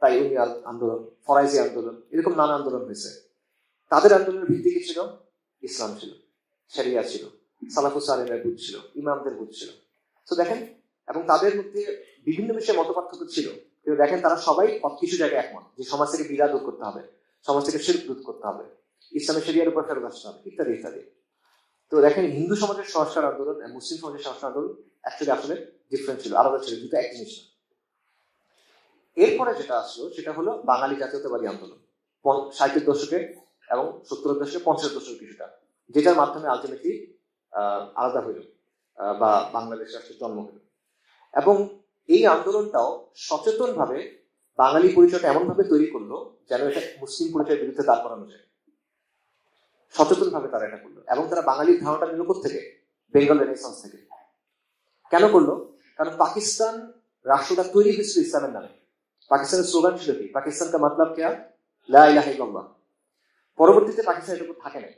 তাই উনি আন্দোলন, ফরাইজি আন্দোলন, এরকম নানা আন্দোলন হয়েছে। তাদের আন্দোলনের ভিত্তি কি ছিল? ইসলাম ছিল, শরিয়া ছিল, সালাফুস সালেমের বুঝ ছিল, ইমামদের বুঝ ছিল। তো দেখেন, এবং তাদের মধ্যে বিভিন্ন বিষয়ে মত পার্থক্য ছিল, কিন্তু দেখেন তারা সবাই কিছু জায়গায় একমত যে সমাজ থেকে বিদআত দূর করতে হবে, সমাজ থেকে শিরক দূর করতে হবে, ইসলামের শরিয়ার উপর ফেরত আসতে হবে, ইত্যাদি ইত্যাদি। তো দেখেন হিন্দু সমাজের সংস্কার আন্দোলন এবং মুসলিম সমাজের সংস্কার আন্দোলন অ্যাকচুয়ালি আসলে ডিফারেন্ট ছিল, আলাদা ছিল, দুটো এক জিনিস না। এরপরে যেটা আসলো সেটা হলো বাঙালি জাতীয়তাবাদী আন্দোলন 60-এর দশকে এবং 70-এর দশকে, 50-এর দশকে কিছুটা, যেটার মাধ্যমে আলটিমেটলি আলাদা হইল বা বাংলাদেশ রাষ্ট্রের জন্ম হইল। এবং এই আন্দোলনটাও সচেতন ভাবে বাঙালি পরিচয়টা এমন ভাবে তৈরি করলো যেন এটা মুসলিম পরিচয়ের বিরুদ্ধে দাঁড় করানো যায়। সচেতন ভাবে তারা এটা করলো, এবং তারা বাঙালির ধারণাটা নিল থেকে, বেঙ্গল রেনেসান্স থেকে। কেন করলো? কারণ পাকিস্তান রাষ্ট্রটা তৈরি হয়েছিল ইসলামের নামে। পাকিস্তানের স্লোগান ছিল কি? পাকিস্তান কা মতলব क्या? লা ইলাহা ইল্লাল্লাহ। পরবর্তীতে পাকিস্তান এটুকু থাকে না।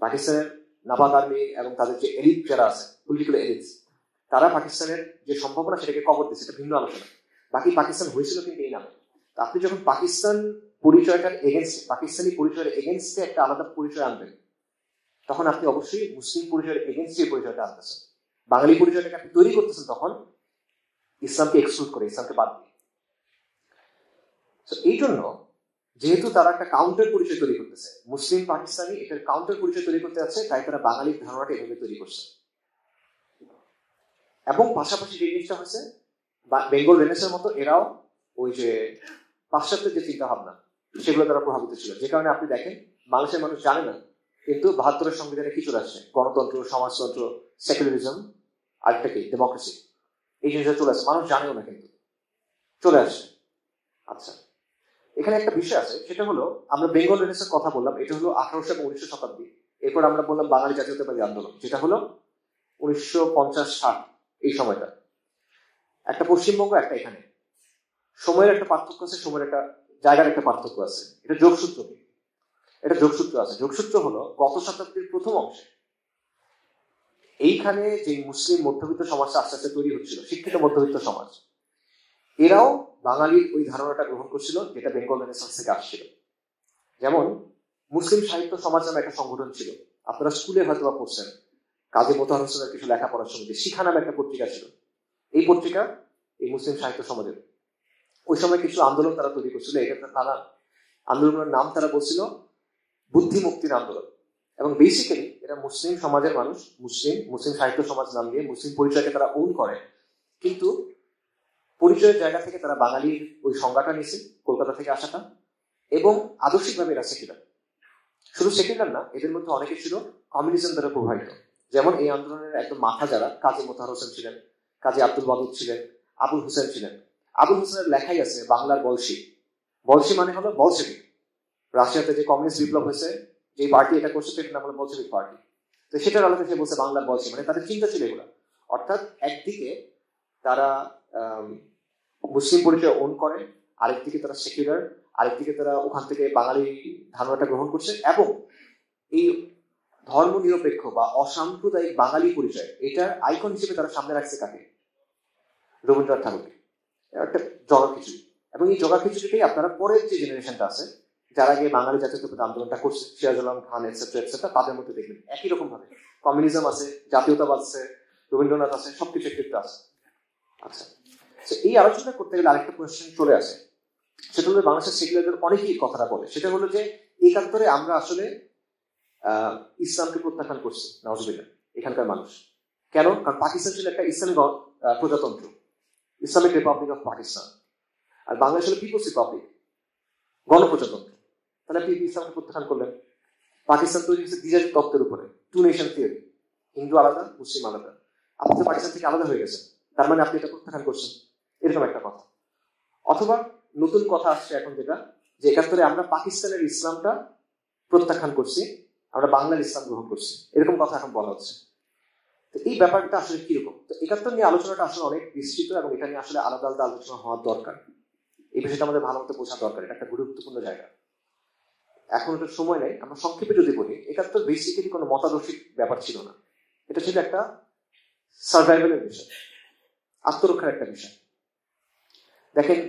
পাকিস্তানের নাবাগ আর্মি এবং তাদের যে এলিট যারা আছে, পলিটিক্যাল এলিটস, তারা পাকিস্তানের যে সম্ভাবনা সেটাকে কবর দিচ্ছে, এটা ভিন্ন আলোচনা। বাকি পাকিস্তান হয়েছিল কিন্তু এই নামে। আপনি যখন পাকিস্তান পরিচয়টার এগেনস্টে, পাকিস্তানি পরিচয়ের এগেনস্টে একটা আলাদা পরিচয় আনবেন, তখন আপনি অবশ্যই মুসলিম পরিচয়ের এগেনস্টে পরিচয়টা আনতেছেন। বাঙালি পরিচয়টাকে আপনি তৈরি করতেছেন তখন ইসলামকে এক্সক্লুড করে, ইসলামকে বাদ দিয়ে। এই জন্য যেহেতু তারা একটা কাউন্টার পরিচয় তৈরি করতেছে, মুসলিম পাকিস্তানি এটার কাউন্টার পরিচয় তৈরি করতে যাচ্ছে, তাই তারা বাঙালির ধারণাটা এভাবে তৈরি করছে। এবং পাশাপাশি যে জিনিসটা হয়েছে, বেঙ্গল রেনেসার মতো এরাও ওই যে পাশ্চাত্যের যে চিন্তা ভাবনা সেগুলো দ্বারা প্রভাবিত ছিল, যে কারণে আপনি দেখেন বাংলাদেশের মানুষ জানে না, কিন্তু 72-এর সংবিধানে কি চলে আসছে? গণতন্ত্র, সমাজতন্ত্র, সেকুলারিজম, আরেকটা কি? ডেমোক্রেসি। এই জিনিসটা চলে আসছে, মানুষ জানেও না কিন্তু চলে আসছে। আচ্ছা, এখানে একটা বিষয় আছে, সেটা হলো আমরা বেঙ্গল রেনেসার কথা বললাম, এটা হলো 1800 এবং 1900 শতাব্দী। এরপর আমরা বললাম বাঙালি জাতীয়তাবাদী আন্দোলন, যেটা হলো 1950-60 এই সময়টা। একটা পশ্চিমবঙ্গ, একটা এখানে সময়ের একটা পার্থক্য আছে, সময়ের একটা জায়গার একটা পার্থক্য আছে। এটা যোগসূত্র কি? এটা যোগসূত্র আছে। যোগসূত্র হলো গত শতাব্দীর প্রথম অংশে এইখানে যে মুসলিম মধ্যবিত্ত সমাজটা আস্তে আস্তে তৈরি হচ্ছিল, শিক্ষিত মধ্যবিত্ত সমাজ, এরাও বাঙালির ওই ধারণাটা গ্রহণ করছিল যেটা বেঙ্গল রেনেসান্স থেকে আসছিল। যেমন মুসলিম সাহিত্য সমাজ নামে একটা সংগঠন ছিল, আপনারা স্কুলে হয়তো বা পড়ছেন, কাজী মোতাহার হোসেনের কিছু লেখাপড়ার সমিতি, শিখা নামে একটা পত্রিকা ছিল। এই পত্রিকা এই মুসলিম সাহিত্য সমাজের ওই সময় কিছু আন্দোলন তারা তৈরি করছিল। এটা তারা আন্দোলনের নাম তারা বলছিল বুদ্ধি মুক্তির আন্দোলন। এবং বেসিক্যালি এরা মুসলিম সমাজের মানুষ, মুসলিম সাহিত্য সমাজ নাম দিয়ে মুসলিম পরিচয়কে তারা ওন করে, কিন্তু পরিচয়ের জায়গা থেকে তারা বাঙালির ওই সংজ্ঞাটা নিয়েছে, কলকাতা থেকে আসাটা, এবং আদর্শিকভাবে এরা সেকুলার। শুধু সেকুলার না, এদের মধ্যে অনেকে ছিল কমিউনিজম দ্বারা প্রভাবিত। যেমন এই আন্দোলনের একদম মাথা যারা কাজী মোতাহার হোসেন ছিলেন, কাজী আব্দুল ওয়াদুদ ছিলেন, আবুল হোসেন ছিলেন। আবুল হোসেনের লেখাই আছে বাংলার বলশি। বলশি মানে হলো বলশেভিক। রাশিয়াতে যে কমিউনিস্ট বিপ্লব হয়েছে, যে পার্টি এটা করছে সেটার নাম হলো বলশেভিক পার্টি। তো সেটার আলোকে সে বলছে বাংলার বলশি, মানে তাদের চিন্তা ছিল এগুলো। অর্থাৎ একদিকে তারা মুসলিম পরিচয় ওন করে, আরেকদিকে তারা সেকুলার, আরেকদিকে তারা ওখান থেকে বাঙালি ধারণাটা গ্রহণ করছে, এবং এই ধর্ম নিরপেক্ষ বা অসাম্প্রদায়িক বাঙালি পরিচয় এটার আইকন হিসেবে তারা সামনে রাখছে কাকে? রবীন্দ্রনাথ ঠাকুরকে। একটা জগা খিচুড়ি। এবং এই জগা খিচুড়িটাই আপনারা পরের যে জেনারেশনটা আছে, যারা গিয়ে বাঙালি জাতীয়তাবাদ আন্দোলনটা করছে, সিরাজুল আলম খান এটসেট্রা এটসেট্রা, তাদের মধ্যে দেখবেন একই রকম ভাবে কমিউনিজম আছে, জাতীয়তাবাদ আছে, রবীন্দ্রনাথ আছে, সবকিছু একটু আছে। আচ্ছা, এই আলোচনা করতে গেলে আরেকটা কোয়েশ্চেন চলে আসে, সেটা হলো বাংলাদেশের সেকুলারদের অনেকেই কথাটা বলে, সেটা হলো যে ৭১ আমরা আসলে ইসলামকে প্রত্যাখ্যান করছি, নাউজুবিল্লাহ, এখানকার মানুষ। কেন? কারণ পাকিস্তান ছিল একটা ইসলামিক প্রজাতন্ত্র, ইসলামিক রিপাবলিক অফ পাকিস্তান, আর বাংলাদেশ হলো পিপলস রিপাবলিক, গণপ্রজাতন্ত্র। তাহলে আপনি ইসলামকে প্রত্যাখ্যান করলেন। পাকিস্তান তৈরি হচ্ছে দ্বিজাতি তত্ত্বের উপরে, টু নেশন থিওরি, হিন্দু আলাদা, মুসলিম আলাদা। আপনি তো পাকিস্তান থেকে আলাদা হয়ে গেছেন, তার মানে আপনি এটা প্রত্যাখ্যান করছেন, এরকম একটা কথা। অথবা নতুন কথা আসছে এখন, যেটা যে ৭১ আমরা পাকিস্তানের ইসলামটা প্রত্যাখ্যান করছি, আমরা বাংলার ইসলাম গ্রহণ করছি, এরকম কথা এখন বলা হচ্ছে। তো এই ব্যাপারটা আসলে কিরকম? তো ৭১ নিয়ে আলোচনাটা আসলে অনেক বিস্তৃত, এবং এটা নিয়ে আসলে আলাদা আলাদা আলোচনা হওয়ার দরকার। এই বিষয়টা আমাদের ভালো মতো বোঝা দরকার, এটা একটা গুরুত্বপূর্ণ জায়গা। এখন এটা সময় নেই, আমরা সংক্ষেপে যদি বলি, ৭১ বেসিক্যালি কোনো মতাদর্শিক ব্যাপার ছিল না, এটা ছিল একটা সার্ভাইভালের বিষয়, আত্মরক্ষার একটা বিষয়। দেখেন,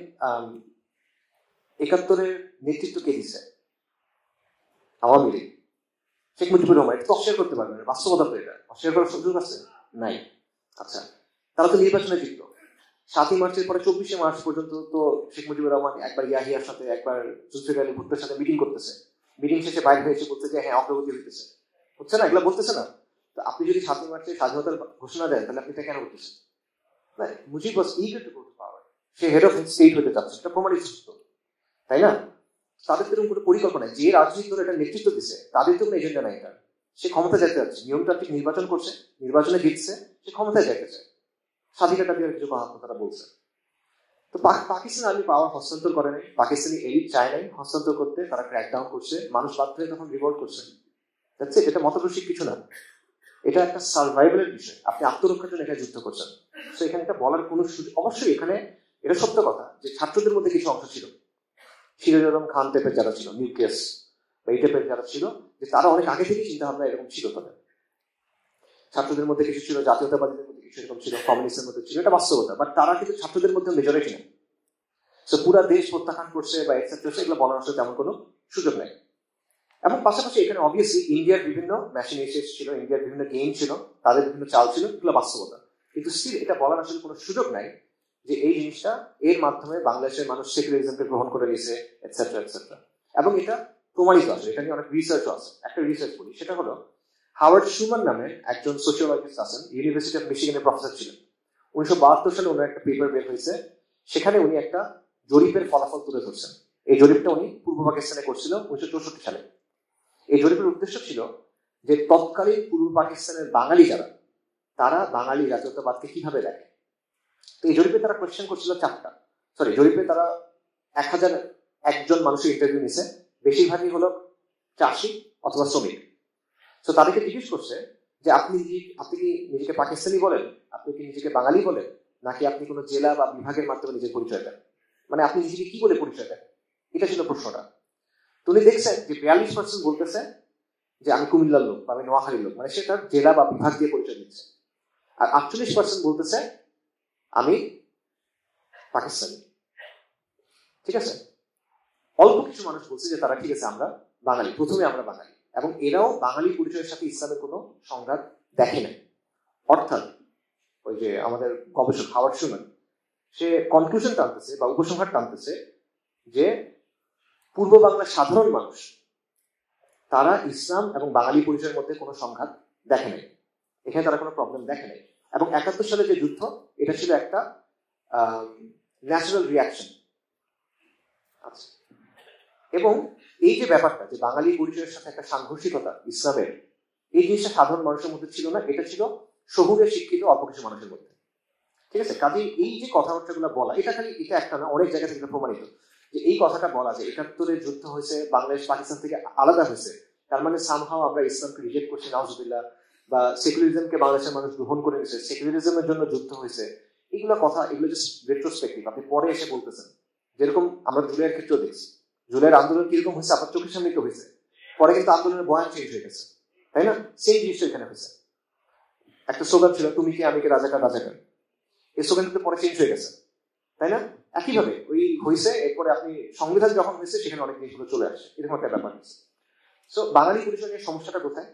৭১ নেতৃত্ব কে দিচ্ছে? আওয়ামী লীগ, শেখ মুজিবুর রহমান। এটা তো অস্বীকার করতে পারবেন, বাস্তবতা তো এটা অস্বীকার করার সুযোগ আছে নাই। আচ্ছা, তারা তো নির্বাচনে জিতলো। ৭ই মার্চের পরে ২৪শে মার্চ পর্যন্ত তো শেখ মুজিবুর রহমান একবার ইয়াহিয়ার সাথে, একবার জুলফিকার আলী ভুট্টোর সাথে মিটিং করতেছে। মিটিং শেষে বাইরে হয়েছে বলতে যে হ্যাঁ অগ্রগতি হইতেছে, হচ্ছে না, এগুলো বলতেছে না। তো আপনি যদি ৭ই মার্চে স্বাধীনতার ঘোষণা দেন, তাহলে আপনি এটা কেন করতেছেন? না, Mujib was eager to go to power, সে হেড অফ স্টেট হতে চাচ্ছে, এটা প্রমাণিত, তাই না? তাদের তো কোনো পরিকল্পনা নাই। যে রাজনৈতিক দল এটা নেতৃত্ব দিচ্ছে, তাদের তো কোনো এজেন্ডা নাই। এটা সে ক্ষমতা যেতে যাচ্ছে, নিয়মতান্ত্রিক নির্বাচন করছে, নির্বাচনে জিতছে, সে ক্ষমতায় যেতে চায়, স্বাধীনতা দিয়ে কিছু কথা তারা বলছে। তো পাকিস্তান আর্মি পাওয়ার হস্তান্তর করে নাই, পাকিস্তানি এলিট চায় নাই হস্তান্তর করতে, তারা ক্র্যাকডাউন করছে, মানুষ বাধ্য হয়ে তখন রিভোল্ট করছে। এটা মতদর্শিক কিছু না, এটা একটা সার্ভাইভালের বিষয়। আপনি আত্মরক্ষার জন্য এখানে যুদ্ধ করছেন। তো এখানে এটা বলার কোনো সুযোগ, অবশ্যই এখানে এটা সত্য কথা যে ছাত্রদের মধ্যে কিছু অংশ ছিল, সিরাজুল আলম খান টাইপের যারা ছিল, নিউক্লিয়াস বা এই টাইপের যারা ছিল, যে তারা অনেক আগে থেকে চিন্তা ভাবনা এরকম ছিল তাদের। ছাত্রদের মধ্যে কিছু ছিল, জাতীয়তাবাদীদের মধ্যে কিছু এরকম ছিল, কমিউনিস্টের মধ্যে ছিল, এটা বাস্তবতা। বাট তারা কিন্তু ছাত্রদের মধ্যে মেজরিটি না। তো পুরা দেশ প্রত্যাখ্যান করছে বা এক্সেপ্ট, এগুলো বলার আসলে তেমন কোনো সুযোগ নেই। এবং পাশাপাশি এখানে অবভিয়াসলি ইন্ডিয়ার বিভিন্ন ম্যাশিনেশন ছিল, ইন্ডিয়ার বিভিন্ন গেম ছিল, তাদের বিভিন্ন চাল ছিল, এগুলো বাস্তবতা। কিন্তু স্টিল এটা বলার আসলে কোনো সুযোগ নাই যে এই জিনিসটা এর মাধ্যমে বাংলাদেশের মানুষ সেকুলারিজমকে গ্রহণ করে নিয়েছে, এটসেট্রা এটসেট্রা। এবং এটা প্রমাণিত আছে, এটা নিয়ে অনেক রিসার্চও আছে। একটা রিসার্চ বলি, সেটা হলো হাওয়ার্ড শুমান নামে একজন সোশিওলজিস্ট আছেন, ইউনিভার্সিটি অফ মিশিগানের প্রফেসর ছিলেন। ১৯৭২ সালে ওনার একটা পেপার বের হয়েছে, সেখানে উনি একটা জরিপের ফলাফল তুলে ধরছেন। এই জরিপটা উনি পূর্ব পাকিস্তানে করছিল ১৯৬৪ সালে। এই জরিপের উদ্দেশ্য ছিল যে তৎকালীন পূর্ব পাকিস্তানের বাঙালি যারা, তারা বাঙালি জাতীয়তাবাদকে কিভাবে দেখে। তো এই জরিপে তারা কোয়েশ্চেন করছিল ৪টা। জরিপে তারা ১,০০১ মানুষের ইন্টারভিউ নিছে, বেশিরভাগই হলো চাষি অথবা শ্রমিক। তো তাদেরকে জিজ্ঞেস করছে যে আপনি কি নিজেকে পাকিস্তানি বলেন, আপনি কি নিজেকে বাঙালি বলেন, নাকি আপনি কোনো জেলা বা বিভাগের মাধ্যমে নিজের পরিচয় দেন, মানে আপনি নিজেকে কি বলে পরিচয় দেন, এটা ছিল প্রশ্নটা। তো উনি দেখছেন যে ৪২% বলতেছে যে আমি কুমিল্লার লোক বা আমি নোয়াখালীর লোক, মানে সে তার জেলা বা বিভাগ দিয়ে পরিচয় দিচ্ছে। আর ৪৮% বলতেছে আমি পাকিস্তানি। ঠিক আছে, অল্প কিছু মানুষ বলছে যে তারা ঠিক আছে আমরা বাঙালি, প্রথমে আমরা বাঙালি, এবং এরাও বাঙালি পরিচয়ের সাথে ইসলামের কোনো সংঘাত দেখে নাই। অর্থাৎ ওই যে আমাদের গবেষক হাওয়ার্ড শুমেন, সে কনক্লুশন টানতেছে বা উপসংহার টানতেছে যে পূর্ব বাংলার সাধারণ মানুষ তারা ইসলাম এবং বাঙালি পরিচয়ের মধ্যে কোনো সংঘাত দেখে নাই, এখানে তারা কোনো প্রবলেম দেখে নাই। এবং 71 সালে যে যুদ্ধ, এটা ছিল একটা ন্যাচারাল রিয়াকশন। আচ্ছা, এবং এই যে ব্যাপারটা যে বাঙালি পরিচয়ের সাথে একটা সাংঘর্ষিকতা ইসলামের, এই জিনিসটা সাধারণ মানুষের মধ্যে ছিল না, এটা ছিল শহুরে শিক্ষিত অল্প কিছু মানুষের মধ্যে। ঠিক আছে, কাজে এই যে কথাবার্তাগুলো বলা, এটা খালি এটা একটা না, অনেক জায়গা থেকে প্রমাণিত যে এই কথাটা বলা যে 71-এর যুদ্ধ হয়েছে, বাংলাদেশ পাকিস্তান থেকে আলাদা হয়েছে, তার মানে সামহাও আমরা ইসলামকে রিজেক্ট করছি, নাউজুবিল্লাহ, বা সেকুলারিজমকে বাংলাদেশের মানুষ গ্রহণ করে নিয়েছে, সেকুলারিজমের জন্য যুদ্ধ হয়েছে, এগুলো কথা, এগুলো জাস্ট রেট্রোস্পেক্টিভ। আপনি পরে এসে বলতেছেন, যেরকম আমরা জুলাইয়ের ক্ষেত্রেও দেখছি, জুলাইয়ের আন্দোলন কিরকম হয়েছে আপনার চোখের সামনে তো হয়েছে, পরে কিন্তু আন্দোলনের বয়ান চেঞ্জ হয়ে গেছে, তাই না? সেই জিনিসটা এখানে হয়েছে। একটা স্লোগান ছিল তুমি কি আমি কি রাজাকার রাজাকার, এই স্লোগান কিন্তু পরে চেঞ্জ হয়ে গেছে, তাই না? একইভাবে ওই হয়েছে, এরপরে আপনি সংবিধান যখন হয়েছে সেখানে অনেক জিনিসগুলো চলে আসে, এরকম একটা ব্যাপার হয়েছে। সো বাঙালি পরিচয় নিয়ে সমস্যাটা কোথায়?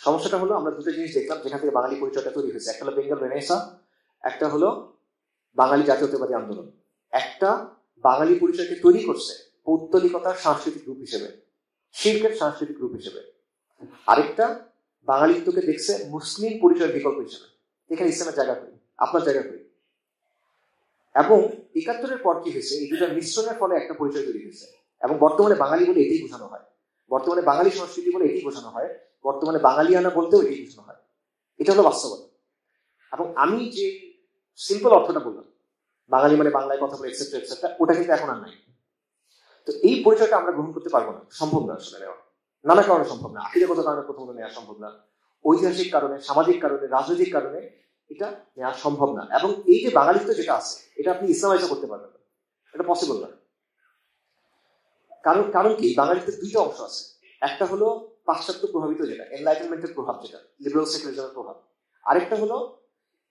সমস্যাটা হলো আমরা দুটো জিনিস দেখলাম যেখান থেকে বাঙালি পরিচয়টা তৈরি হয়েছে, একটা হলো বেঙ্গল রেনেসাঁ, একটা হলো বাঙালি জাতীয়তাবাদী আন্দোলন। একটা বাঙালি পরিচয়কে তৈরি করছে পৌত্তলিকতার সাংস্কৃতিক রূপ হিসেবে, শিল্পের সাংস্কৃতিক রূপ হিসেবে, আরেকটা বাঙালিত্বকে দেখছে মুসলিম পরিচয়ের বিকল্প হিসেবে। এখানে ইসলামের জায়গা করি, আপনার জায়গা করি। এবং 71-এর পর কি হয়েছে, এই দুটার মিশ্রণের ফলে একটা পরিচয় তৈরি হয়েছে, এবং বর্তমানে বাঙালি বলে এটাই বোঝানো হয়, বর্তমানে বাঙালি সংস্কৃতি বলে এটাই বোঝানো হয়, বর্তমানে বাঙালিয়ানা বলতেও এটাই বোঝানো হয়। এটা হলো বাস্তবতা। এবং আমি যে সিম্পল অর্থটা বললাম, বাঙালি মানে বাংলায় কথা বলে এক্সেপ্ট এক্সেপ্ট, ওটা কিন্তু এখন আর নাই। তো এই পরিচয়টা আমরা গ্রহণ করতে পারবো না, সম্ভব না আসলে নেওয়া, নানা কারণে সম্ভব না। আকিদাগত কারণে প্রথমত নেওয়া সম্ভব না, ঐতিহাসিক কারণে, সামাজিক কারণে, রাজনৈতিক কারণে এটা নেওয়া সম্ভব না। এবং এই যে বাঙালিত্ব যেটা আছে, এটা আপনি ইসলামাইজ করতে পারবেন না, এটা পসিবল না। কারণ কি, বাঙালিত্বের দুইটা অংশ আছে, একটা হলো পাশ্চাত্য প্রভাবিত যেটা এনলাইটেনমেন্টের প্রভাব, যেটা লিবারেল সেকুলারিজমের প্রভাব, আরেকটা হলো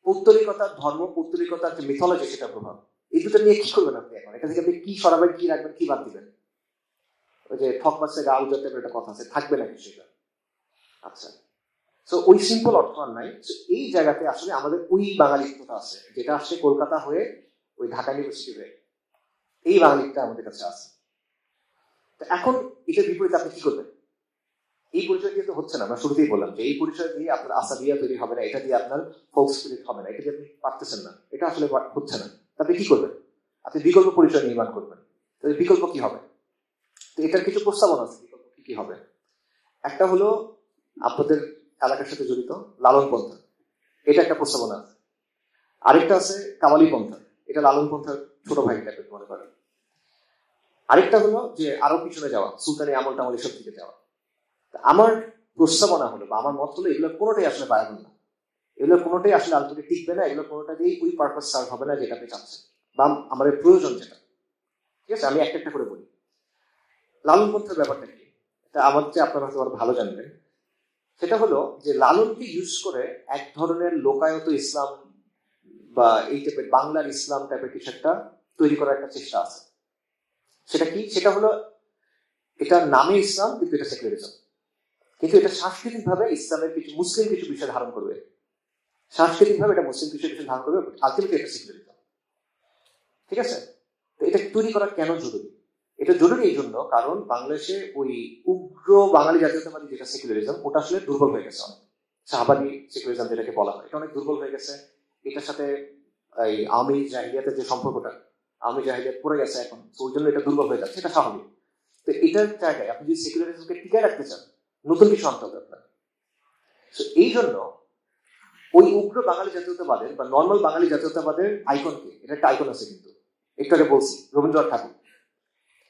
পৌত্তলিকতার ধর্ম, পৌত্তলিকতার যে মিথোলজি সেটা প্রভাব। এই দুটো নিয়ে কি করবেন আপনি এখন? এটা থেকে আপনি কি সরাবেন, কি রাখবেন, কি বাদ দিবেন? ওই যে ঠক মাসে গা উজাতে একটা কথা আছে, থাকবে নাকি সেটা? আচ্ছা, তো ওই সিম্পল অর্থ আর নাই। এই জায়গাতে আসলে আমাদের ওই বাঙালিত্বটা আছে, যেটা আসছে কলকাতা হয়ে ওই ঢাকা ইউনিভার্সিটি হয়ে, এই বাঙালিত্বটা আমাদের কাছে আছে। এখন এটার বিপরীতে আপনি কি করবেন? এই পরিচয় দিয়ে তো হচ্ছে না, আমরা শুরুতেই বললাম যে এই পরিচয় দিয়ে আপনার আসাদিয়া তৈরি হবে না, এটা দিয়ে আপনার ফোক স্পিরিট হবে না, এটা দিয়ে আপনি পারতেছেন না, এটা আসলে হচ্ছে না। আপনি কি করবেন? আপনি বিকল্প পরিচয় নির্মাণ করবেন। তো বিকল্প কি হবে? তো এটার কিছু প্রস্তাবনা আছে, বিকল্প কি কি হবে। একটা হলো আপনাদের এলাকার সাথে জড়িত লালন পন্থা, এটা একটা প্রস্তাবনা আছে। আরেকটা আছে কামালি পন্থা, এটা লালন পন্থার ছোট ভাই টাইপের মনে করেন। আরেকটা হলো যে আরো পিছনে যাওয়া, সুলতানি আমল টামল এসব দিকে যাওয়া। আমার প্রস্তাবনা হলো বা আমার মত হলো এগুলো কোনোটাই আসলে বায়াবল না, এগুলো কোনোটাই আসলে আলটিমেটলি টিকবে না, এগুলো কোনোটা দিয়েই ওই পারপাস সার্ভ হবে না যেটা আপনি চাচ্ছেন বা আমাদের প্রয়োজন যেটা। ঠিক আছে, আমি একটা একটা করে বলি। লালন পন্থার ব্যাপারটা কি, এটা আমার চেয়ে আপনারা হয়তো আরো ভালো জানবেন। সেটা হলো যে লালনকে ইউজ করে এক ধরনের লোকায়ত ইসলাম বা এই টাইপের বাংলার ইসলাম টাইপের কিছু একটা তৈরি করার একটা চেষ্টা আছে। সেটা কি? সেটা হলো এটা নামে ইসলাম কিন্তু এটা সেকুলারিজম, কিন্তু এটা সাংস্কৃতিক ভাবে ইসলামের কিছু মুসলিম কিছু বিষয় ধারণ করবে, সাংস্কৃতিক ভাবে এটা মুসলিম কিছু বিষয় ধারণ করবে, আলটিমেটলি এটা সেকুলারিজম। ঠিক আছে, তো এটা তৈরি করা কেন জরুরি? এটা জরুরি এই জন্য কারণ বাংলাদেশে ওই উগ্র বাঙালি জাতীয়তাবাদী যেটা সেকুলারিজম, ওটা আসলে দুর্বল হয়ে গেছে অনেক। শাহবাদী সেকুলারিজম যেটাকে বলা হয়, এটা অনেক দুর্বল হয়ে গেছে। এটার সাথে এই আওয়ামী জাহিলিয়াতের যে সম্পর্কটা, আওয়ামী জাহিলিয়াত পড়ে গেছে এখন, তো ওই জন্য এটা দুর্বল হয়ে যাচ্ছে, এটা স্বাভাবিক। তো এটার জায়গায় আপনি যদি সেকুলারিজমকে টিকায় রাখতে চান, নতুন কিছু আনতে হবে আপনার। এই জন্য ওই উগ্র বাঙালি জাতীয়তাবাদের বা নর্মাল বাঙালি জাতীয়তাবাদের আইকন কে, এটা একটা আইকন আছে কিন্তু, একটু আগে বলছি রবীন্দ্রনাথ ঠাকুর,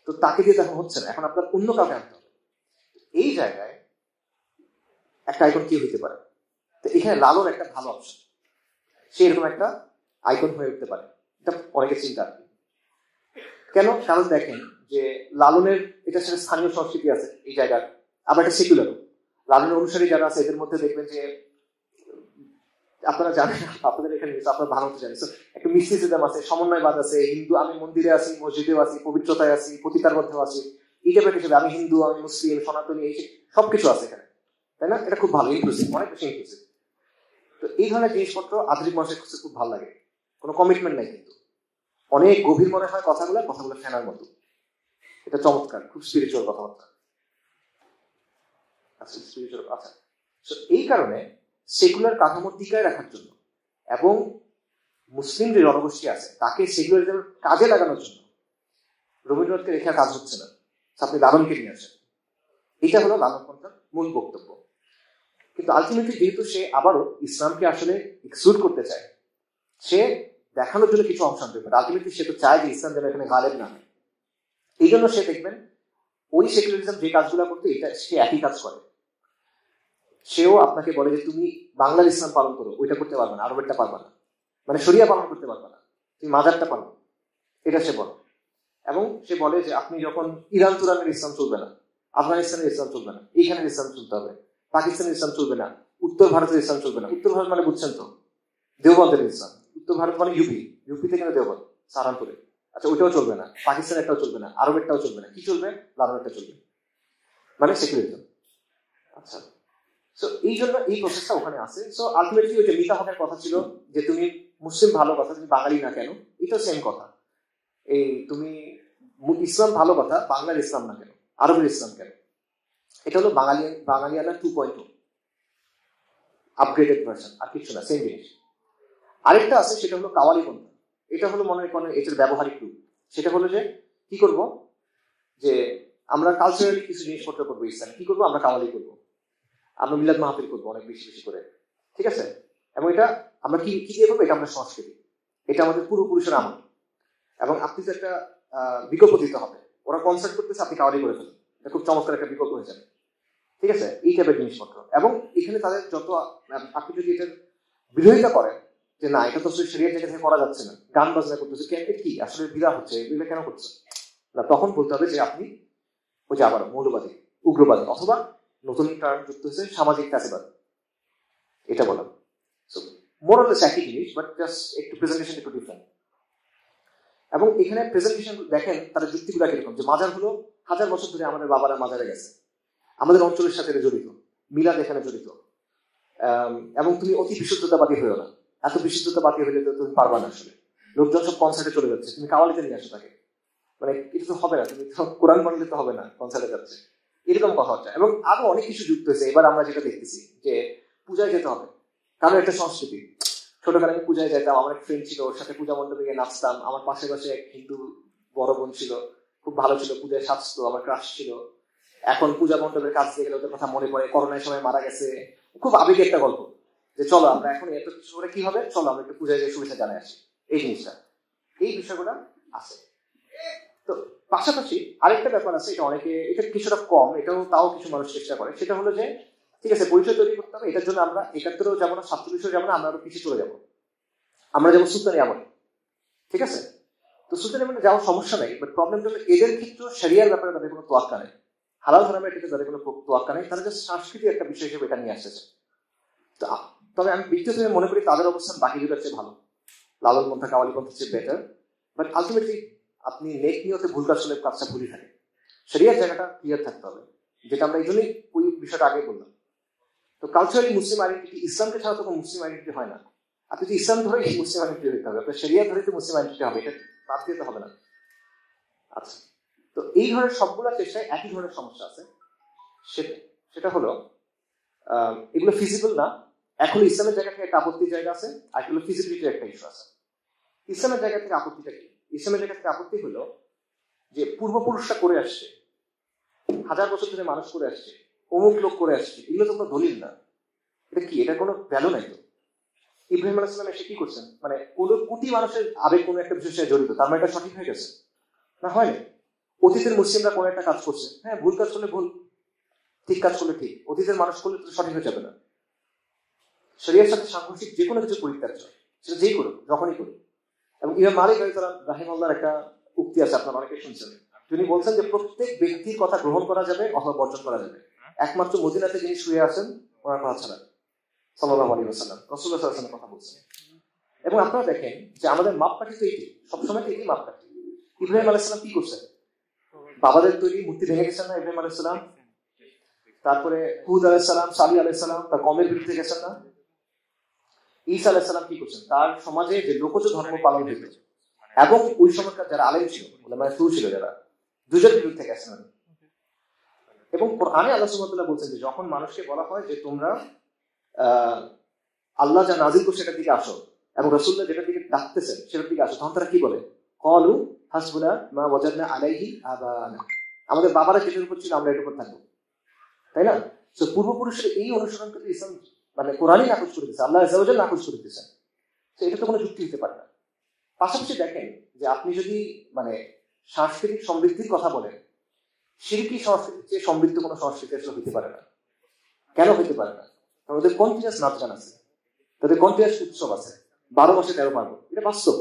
তো তাকে দিয়ে এখন হচ্ছে না, এখন আপনার অন্য কাউকে আনতে হবে। এই জায়গায় একটা আইকন কি হইতে পারে? তো এখানে লালন একটা ভালো অপশন, সে এরকম একটা আইকন হয়ে উঠতে পারে, এটা অনেকের চিন্তা আর কি। কেন? কারণ দেখেন যে লালনের এটা সেটা স্থানীয় সংস্কৃতি আছে এই জায়গার, আবার এটা সেকুলার। লালনের অনুসারী যারা আছে এদের মধ্যে দেখবেন যে আপনারা জানেন, আপনাদের এখানে আপনারা ভালো মতো জানেন, একটা মিস্টিসিজম আছে, সমন্বয়বাদ আছে, হিন্দু আমি মন্দিরে আছি, মসজিদেও আছি, পবিত্রতায় আছি, পতিতার মধ্যেও আছি, এই টাইপের হিসেবে আমি হিন্দু, আমি মুসলিম, সনাতনী, এই সবকিছু আছে এখানে, তাই না? এটা খুব ভালো, ইনক্লুসিভ, অনেক বেশি ইনক্লুসিভ। তো এই ধরনের জিনিসপত্র আধুনিক মানুষের কাছে খুব ভালো লাগে। কোনো কমিটমেন্ট নাই, কিন্তু অনেক গভীর মনে হয় কথাগুলো ফেনার মতো। এটা চমৎকার, খুব স্পিরিচুয়াল কথাবার্তা। আচ্ছা, স্পিরিচুয়াল। আচ্ছা, এই কারণে সেকুলার কাঠামো টিকায় রাখার জন্য এবং মুসলিম যে জনগোষ্ঠী আছে তাকে সেকুলারিজম কাজে লাগানোর জন্য রবীন্দ্রনাথকে রেখে কাজ হচ্ছে না, আপনি লালনকে নিয়ে আসেন। এটা হলো লালন পন্থার মূল বক্তব্য। কিন্তু আলটিমেটলি যেহেতু সে আবারও ইসলামকে আসলে এক্সক্লুড করতে চায়, সে দেখানোর জন্য কিছু অংশ আনতে পারে। আলটিমেটলি সে তো চায় যে ইসলাম যেন এখানে গালেব না হয়। এই জন্য সে দেখবেন ওই সেকুলারিজম যে কাজগুলো করতে, এটা সে একই কাজ করে। সেও আপনাকে বলে যে তুমি বাংলার ইসলাম পালন করো, ওইটা করতে পারবে না, আরবেরটা পারবে না, মানে শরিয়া পালন করতে পারবে না, তুমি মাজারটা পালন, এটা সে বলে। এবং সে বলে যে আপনি যখন ইরান তুরানের ইসলাম চলবে না, আফগানিস্তানের ইসলাম চলবে না, এইখানের ইসলাম চলতে হবে, পাকিস্তানের ইসলাম চলবে না, উত্তর ভারতের ইসলাম চলবে না। উত্তর ভারত মানে বুঝছেন তো, দেওবন্দের ইসলাম। উত্তর ভারত মানে ইউপি থেকে দেওবন্দ, সাহারানপুরে। আচ্ছা, ওইটাও চলবে না, পাকিস্তানের একটাও চলবে না, আরবেরটাও চলবে না। কি চলবে? লালনেরটা চলবে, মানে সেকুলারিজম। আচ্ছা, সো এই জন্য এই প্রসেসটা ওখানে আছে। সো আলটিমেটলি ওই যে মিতা হকের কথা ছিল যে তুমি মুসলিম ভালো কথা, তুমি বাঙালি না কেন, এটাও সেম কথা। এই তুমি ইসলাম ভালো কথা, বাংলার ইসলাম না কেন, আরবের ইসলাম কেন? এটা হলো বাঙালিয়ানা 2.0 আপগ্রেডেড ভার্সন, আর কিছু না, সেম জিনিস। আরেকটা আছে, সেটা হলো কাওয়ালি পন্থা। এটা হলো মনে করেন এটার ব্যবহারিক রূপ। সেটা হলো যে কি করব, যে আমরা কালচারালি কিছু জিনিসপত্র করবো ইসলাম, কি করবো, আমরা কাওয়ালি করবো, আমরা মিলাদ মাহফিল করবো অনেক বেশি বেশি করে, ঠিক আছে? এবং এটা আমরা কি কি দিয়ে করবো, এটা আমরা সংস্কৃতি, এটা আমাদের পূর্বপুরুষের আমল। এবং আপনি তো একটা বিকল্প দিতে হবে, ওরা কনসার্ট করতেছে, আপনি কাওয়ালি করে ফেলেন, এটা খুব চমৎকার একটা বিকল্প হয়ে যাবে, ঠিক আছে? এই টাইপের জিনিসপত্র। এবং এখানে তাদের যত, আপনি যদি এটার বিরোধিতা করেন যে না এটা তো শরীয়ত জায়গা থেকে করা যাচ্ছে না, গান বাজনা করতেছে, কি আসলে বিদা হচ্ছে, এগুলো কেন করছে না, তখন বলতে হবে যে আপনি ওই যে আবার মৌলবাদী, উগ্রবাদী, অথবা নতুন টার্ম যুক্ত হয়েছে সামাজিক ফ্যাসিবাদ, এটা বললাম। সো মোরালেস একই জিনিস, বাট জাস্ট একটু প্রেজেন্টেশন একটু ডিফারেন্ট। এবং এখানে প্রেজেন্টেশন দেখেন তারা যুক্তিগুলো কিরকম, যে মাজারগুলো 1000 বছর ধরে আমাদের বাবারা মাজারে গেছে, আমাদের অঞ্চলের সাথে জড়িত, মিলাদ এখানে জড়িত। এবং তুমি অতি বিশুদ্ধতাবাদী হয়েও না, এত বিশুদ্ধতাবাদী হলে তো তুমি পারবা না। আসলে লোকজন সব কনসার্টে চলে যাচ্ছে, তুমি কাওয়ালিতে নিয়ে আসো তাকে, মানে এটা তো হবে না, তুমি কোরআন পড়লে তো হবে না, কনসার্টে যাচ্ছে, এরকম কথা হচ্ছে। এবং আরো অনেক কিছু যুক্ত হয়েছে। এবার আমরা যেটা দেখতেছি যে পূজায় যেতে হবে, কারণ একটা সংস্কৃতি। ছোটবেলায় আমি পূজায় যেতাম, আমার এক ফ্রেন্ড ছিল, ওর সাথে পূজা মণ্ডপে গিয়ে নাচতাম। আমার পাশে পাশে এক হিন্দু বড় বোন ছিল, খুব ভালো ছিল, পূজায় সাজতো, আমার ক্রাশ ছিল। এখন পূজা মণ্ডপের কাজ দিয়ে গেলে ওদের কথা মনে পড়ে, করোনার সময় মারা গেছে, খুব আবেগী একটা গল্প, যে চলো আমরা এখন এত কিছু করে কি হবে, চলো আমরা একটু পূজায় যে শুভেচ্ছা জানাই আসি। এই জিনিসটা, এই বিষয়গুলো আছে। তো পাশাপাশি আরেকটা ব্যাপার আছে, এটা অনেকে, এটা কিছুটা কম, এটাও তাও কিছু মানুষ চেষ্টা করে। সেটা হলো যে ঠিক আছে, পরিচয় তৈরি করতে হবে, এটার জন্য আমরা 71-ও যাবো না, 47-ও যাবো না, আমরা আরো পিছিয়ে চলে যাবো, আমরা যাবো সুলতানি আমলে, ঠিক আছে? তো সুলতানি আমলে যাওয়ার সমস্যা নেই, বাট প্রবলেমটা হলো এদের ক্ষেত্রে শরিয়ার ব্যাপারে তাদের কোনো তোয়াক্কা নেই, হালাল হারামের ক্ষেত্রে তাদের কোনো তোয়াক্কা নেই, তারা জাস্ট সাংস্কৃতিক একটা বিষয় হিসেবে এটা নিয়ে আসতেছে। তো তবে আমি ব্যক্তিগতভাবে মনে করি তাদের অবস্থান বাকি দুটার চেয়ে ভালো, লালন পন্থা কাওয়ালি পন্থার চেয়ে বেটার। বাট আলটিমেটলি আপনি নেক নিয়তে ভুল কাজ করলে কাজটা ভুলই থাকে, শরিয়ার জায়গাটা ক্লিয়ার থাকতে হবে, যেটা আমরা এই জন্যই ওই বিষয়টা আগে বললাম। তো কালচারালি মুসলিম আইডেন্টিটি, ইসলামকে ছাড়া তো কোনো মুসলিম আইডেন্টিটি হয় না। আপনি তো ইসলাম ধরে মুসলিম আইডেন্টিটি হতে হবে, আপনার শরিয়া ধরে তো মুসলিম আইডেন্টিটি হবে, এটা বাদ দিতে হবে না। আচ্ছা, তো এই ধরনের সবগুলো চেষ্টায় একই ধরনের সমস্যা আছে, সেটা হলো এগুলো ফিজিবল না। এখন ইসলামের জায়গা থেকে একটা আপত্তির জায়গা আছে, আর এগুলো ফিজিবিলিটির একটা ইস্যু আছে। ইসলামের জায়গা থেকে আপত্তিটা কি? ইসলামের জায়গা থেকে আপত্তি হলো যে পূর্বপুরুষরা করে আসছে, 1000 বছর ধরে মানুষ করে আসছে, অমুক লোক করে আসছে, এগুলো তো কোনো দলিল না। এটা কি? এটা কোনো ভ্যালু নাই তো। ইব্রাহিম আলাইহিস সালাম এসে কি করছেন, মানে কোটি মানুষের আবেগ কোনো একটা বিষয়ের সাথে জড়িত, তার মানে এটা সঠিক হয়ে গেছে না? হয়নি। অতীতের মুসলিমরা কোনো একটা কাজ করছে, হ্যাঁ, ভুল কাজ করলে ভুল, ঠিক কাজ করলে ঠিক, অতীতের মানুষ করলে তো সঠিক হয়ে যাবে না। শরিয়ার সাথে সাংঘর্ষিক যে কোনো কিছু পরিত্যাগ, সেটা যেই করুক, যখনই করুক। এবং ইমাম মালিক রাহিমাহুল্লাহর একটা উক্তি আছে, আপনারা অনেকে শুনছেন। তিনি বলছেন যে প্রত্যেক ব্যক্তির কথা গ্রহণ করা যাবে অথবা বর্জন করা যাবে, একমাত্র মদিনাতে যিনি শুয়ে আছেন ওনার কথা ছাড়া। সাল্লাল্লাহু আলাইহি ওয়াসাল্লাম, রাসূলুল্লাহ সাল্লাল্লাহু আলাইহি ওয়াসাল্লাম কথা বলছেন। এবং আপনারা দেখেন যে আমাদের মাপকাঠি তো এইটি, সবসময় তো এইটি মাপকাঠি। ইব্রাহিম আলাইহিস সালাম কি করছেন? বাবাদের তৈরি মূর্তি ভেঙে গেছেন না ইব্রাহিম আলাইহিস সালাম? তারপরে হুদ আলাইহিস সালাম, সালিহ আলাইহিস সালাম তার কমের বিরুদ্ধে গেছেন না? ঈসা আলাইহিস সালাম কি করছেন? তার সমাজে যে লোকজ ধর্ম পালন হইত এবং ওই সময়কার যারা আলেম ছিল, মানে শুরু ছিল যারা, দুজনের বিরুদ্ধে গেছেন। এবং কোরআনে আল্লাহ সুবহানাহু ওয়া তাআলা বলছেন যে যখন মানুষকে বলা হয় যে তোমরা আল্লাহ যা নাজিল করছে সেটার দিকে আসো এবং রাসূলুল্লাহ যেটার দিকে ডাকতেছেন সেটার দিকে আসো, তখন তারা কি বলে? ক্বালু হাসবুনা মা ওয়াজাদনা আলাইহি আবানা, আমাদের বাবারা যেটার উপর ছিল আমরা এর উপর থাকবো, তাই না? তো পূর্বপুরুষের এই অনুসরণ করতে ইসলাম মানে কোরআনই নাকচ করে দিচ্ছে, আল্লাহ আযজা ওয়া জাল্লা নাকচ করে দিচ্ছেন। তো এটা তো কোনো যুক্তি হতে পারে না। পাশাপাশি দেখেন যে আপনি যদি মানে সাংস্কৃতিক সমৃদ্ধির কথা বলেন, শিরকি সংস্কৃতির চেয়ে সমৃদ্ধ কোনো সংস্কৃতি আসলে হইতে পারে না। কেন হইতে পারে না? কারণ ওদের কন্টিনিউয়াস নাচ গান আছে, তাদের কন্টিনিউয়াস উৎসব আছে, 12 মাসে 13 পার্বণ, এটা বাস্তব।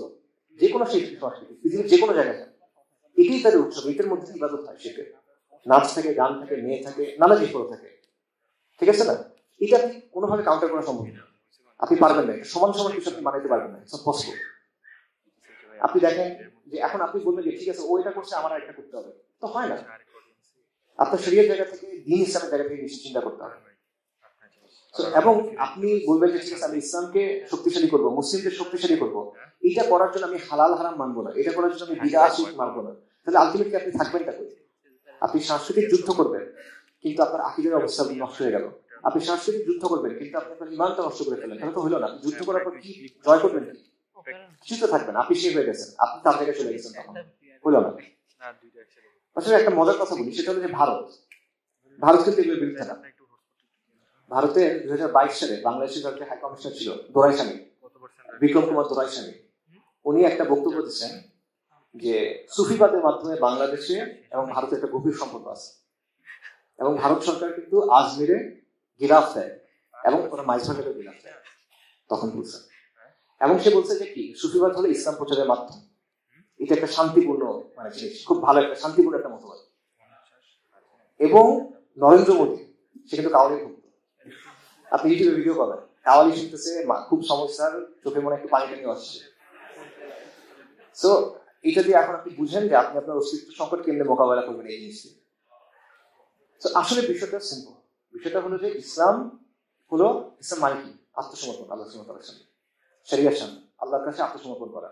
যে কোনো শিল্পী সংস্কৃতি পৃথিবীর যে কোনো জায়গায়, এটাই তাদের উৎসব, এটার মধ্যে ইবাদত হয়, শিল্পের নাচ থাকে, গান থাকে, মেয়ে থাকে, নানা জিনিস থাকে, ঠিক আছে না? এটা আপনি কোনোভাবে কাউন্টার করা সম্ভব না, আপনি পারবেন না, সমান সমান কিছু আপনি মানাইতে পারবেন না, পসিবল। আপনি দেখেন যে এখন আপনি বলবেন যে ঠিক আছে ও এটা করছে আমার এটা করতে হবে, তো হয় না। আপনার শরীরের জায়গা থেকে দিন ইসলামের জায়গা থেকে নিশ্চিত চিন্তা করতে হবে। এবং আপনি বলবেন যে ঠিক আছে আমি ইসলামকে শক্তিশালী করবো, মুসলিমদের শক্তিশালী করবো, এইটা করার জন্য আমি হালাল হারাম মানবো না, এটা করার জন্য আমি বিদআত মানবো না, তাহলে আলটিমেটলি আপনি থাকবেনটা কই? আপনি সাংস্কৃতিক যুদ্ধ করবেন কিন্তু আপনার আকীদার অবস্থা নষ্ট হয়ে গেল। আপনি সাংস্কৃতিক যুদ্ধ করবেন কিন্তু আপনি আপনার ঈমানটা নষ্ট করে ফেলেন, তাহলে তো হলো না। যুদ্ধ করার পর কি জয় করবেন? কি কিছু তো থাকবেন, আপনি শেষ হয়ে গেছেন, আপনি তার জায়গায় চলে গেছেন, তখন হলো না। আসলে একটা মজার কথা বলি, সেটা হলো যে ভারত কিন্তু এগুলোর বিরুদ্ধে না। ভারতে 2022 সালে বাংলাদেশের যে হাই কমিশনার ছিল দোরাইস্বামী, বিক্রম কুমার দোরাইস্বামী, উনি একটা বক্তব্য দিচ্ছেন যে সুফিবাদের মাধ্যমে বাংলাদেশে এবং ভারতের একটা গভীর সম্পর্ক আছে এবং ভারত সরকার কিন্তু আজমিরে গিলাফ দেয় এবং ওরা মাইজভান্ডারেও গিলাফ দেয়, তখন বলছে। এবং সে বলছে যে কি সুফিবাদ হলো ইসলাম প্রচারের মাধ্যম, এটা একটা শান্তিপূর্ণ মানে জিনিস, খুব ভালো একটা শান্তিপূর্ণ একটা মতবাদ। এবং নরেন্দ্র মোদী সে কিন্তু কাওয়ালি ভক্ত, আপনি ইউটিউবে ভিডিও পাবেন, কাওয়ালি শুনতেছে, খুব সমস্যার, চোখে মনে একটু পানি টানি আসছে। সো এটা দিয়ে এখন আপনি বুঝেন যে আপনি আপনার অস্তিত্ব সংকট কেমনে মোকাবেলা করবেন এই জিনিসটি। আসলে বিষয়টা সিম্পল, বিষয়টা হলো যে ইসলাম মানে কি? আত্মসমর্পণ, আল্লাহ সুবহানাহু ওয়া তাআলার সামনে, শরিয়ার সামনে, আল্লাহর কাছে আত্মসমর্পণ করা।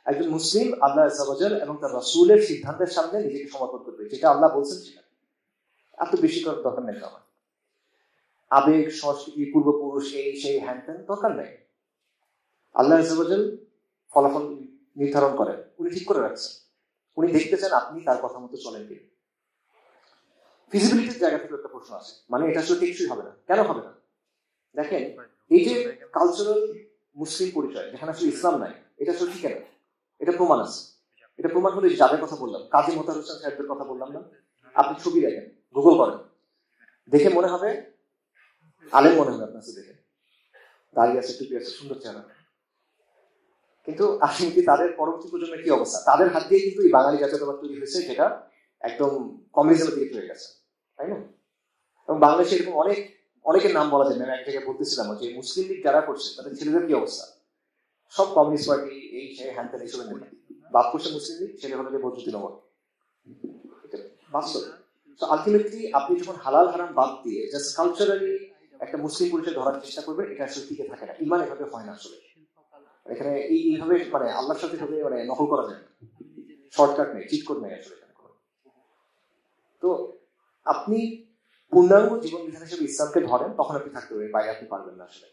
একজন মুসলিম আল্লাহ আযজা ওয়া জাল এবং তার রাসূলের সিদ্ধান্তের সামনে নিজেকে সমর্পণ করবে, যেটা আল্লাহ বলছেন সেটা। এত বেশি করার দরকার নেই আমার, আবেগ, সংস্কৃতি, পূর্বপুরুষ, এই সেই হ্যান ত্যান দরকার নেই। আল্লাহ আযজা ওয়া জাল ফলাফল নির্ধারণ করেন, উনি ঠিক করে রাখছেন, উনি দেখতে চান আপনি তার কথা মতো চলেন কি। ফিজিবিলিটির জায়গা থেকে একটা প্রশ্ন আছে, মানে এটা আসলে টেকসই হবে না। কেন হবে না? দেখেন এই যে কালচারাল মুসলিম পরিচয় যেখানে আসলে ইসলাম নাই, এটা আসলে ঠিক না, এটা প্রমাণ আছে। এটা প্রমাণ হলে যাদের কথা বললাম, কাজী মোতাহার হোসেন সাহেবদের কথা বললাম না, আপনি ছবি দেখেন, গুগল করেন, দেখে মনে হবে আলেম, মনে হবে আপনার দেখে, দাঁড়িয়ে আছে, টুপি আছে, সুন্দর চেহারা, কিন্তু আসলে কি তাদের পরবর্তী প্রজন্মের কি অবস্থা? তাদের হাত দিয়ে কিন্তু এই বাঙালি জাতীয়তাবাদ তৈরি হয়েছে, যেটা একদম কমিউনিজমের দিকে চলে গেছে, তাই না? এবং বাংলাদেশে এরকম অনেকের নাম বলা যায়। আমি এক জায়গায় বলতেছিলাম যে মুসলিম লীগ যারা করছে তাদের ছেলেদের কি অবস্থা, সব কমিউনিস্ট পার্টি, এই সে হ্যান ত্যান এইসবের নেতা। বাপ করছে মুসলিম লীগ, ছেলে হলো যে বৈদ্যুতিক নগর, বাস্তব। তো আলটিমেটলি আপনি যখন হালাল হারাম বাদ দিয়ে জাস্ট কালচারালি একটা মুসলিম পরিচয় ধরার চেষ্টা করবেন, এটা আসলে টিকে থাকে না। ইমান এভাবে হয় না আসলে, এখানে এইভাবে মানে আল্লাহর সাথে মানে নকল করা যায় না, শর্টকাট নেই, চিট কোড নেই আসলে এখানে। তো আপনি পূর্ণাঙ্গ জীবন বিধান হিসেবে ইসলামকে ধরেন, তখন আপনি থাকতে পারবেন, বাইরে আপনি পারবেন না আসলে।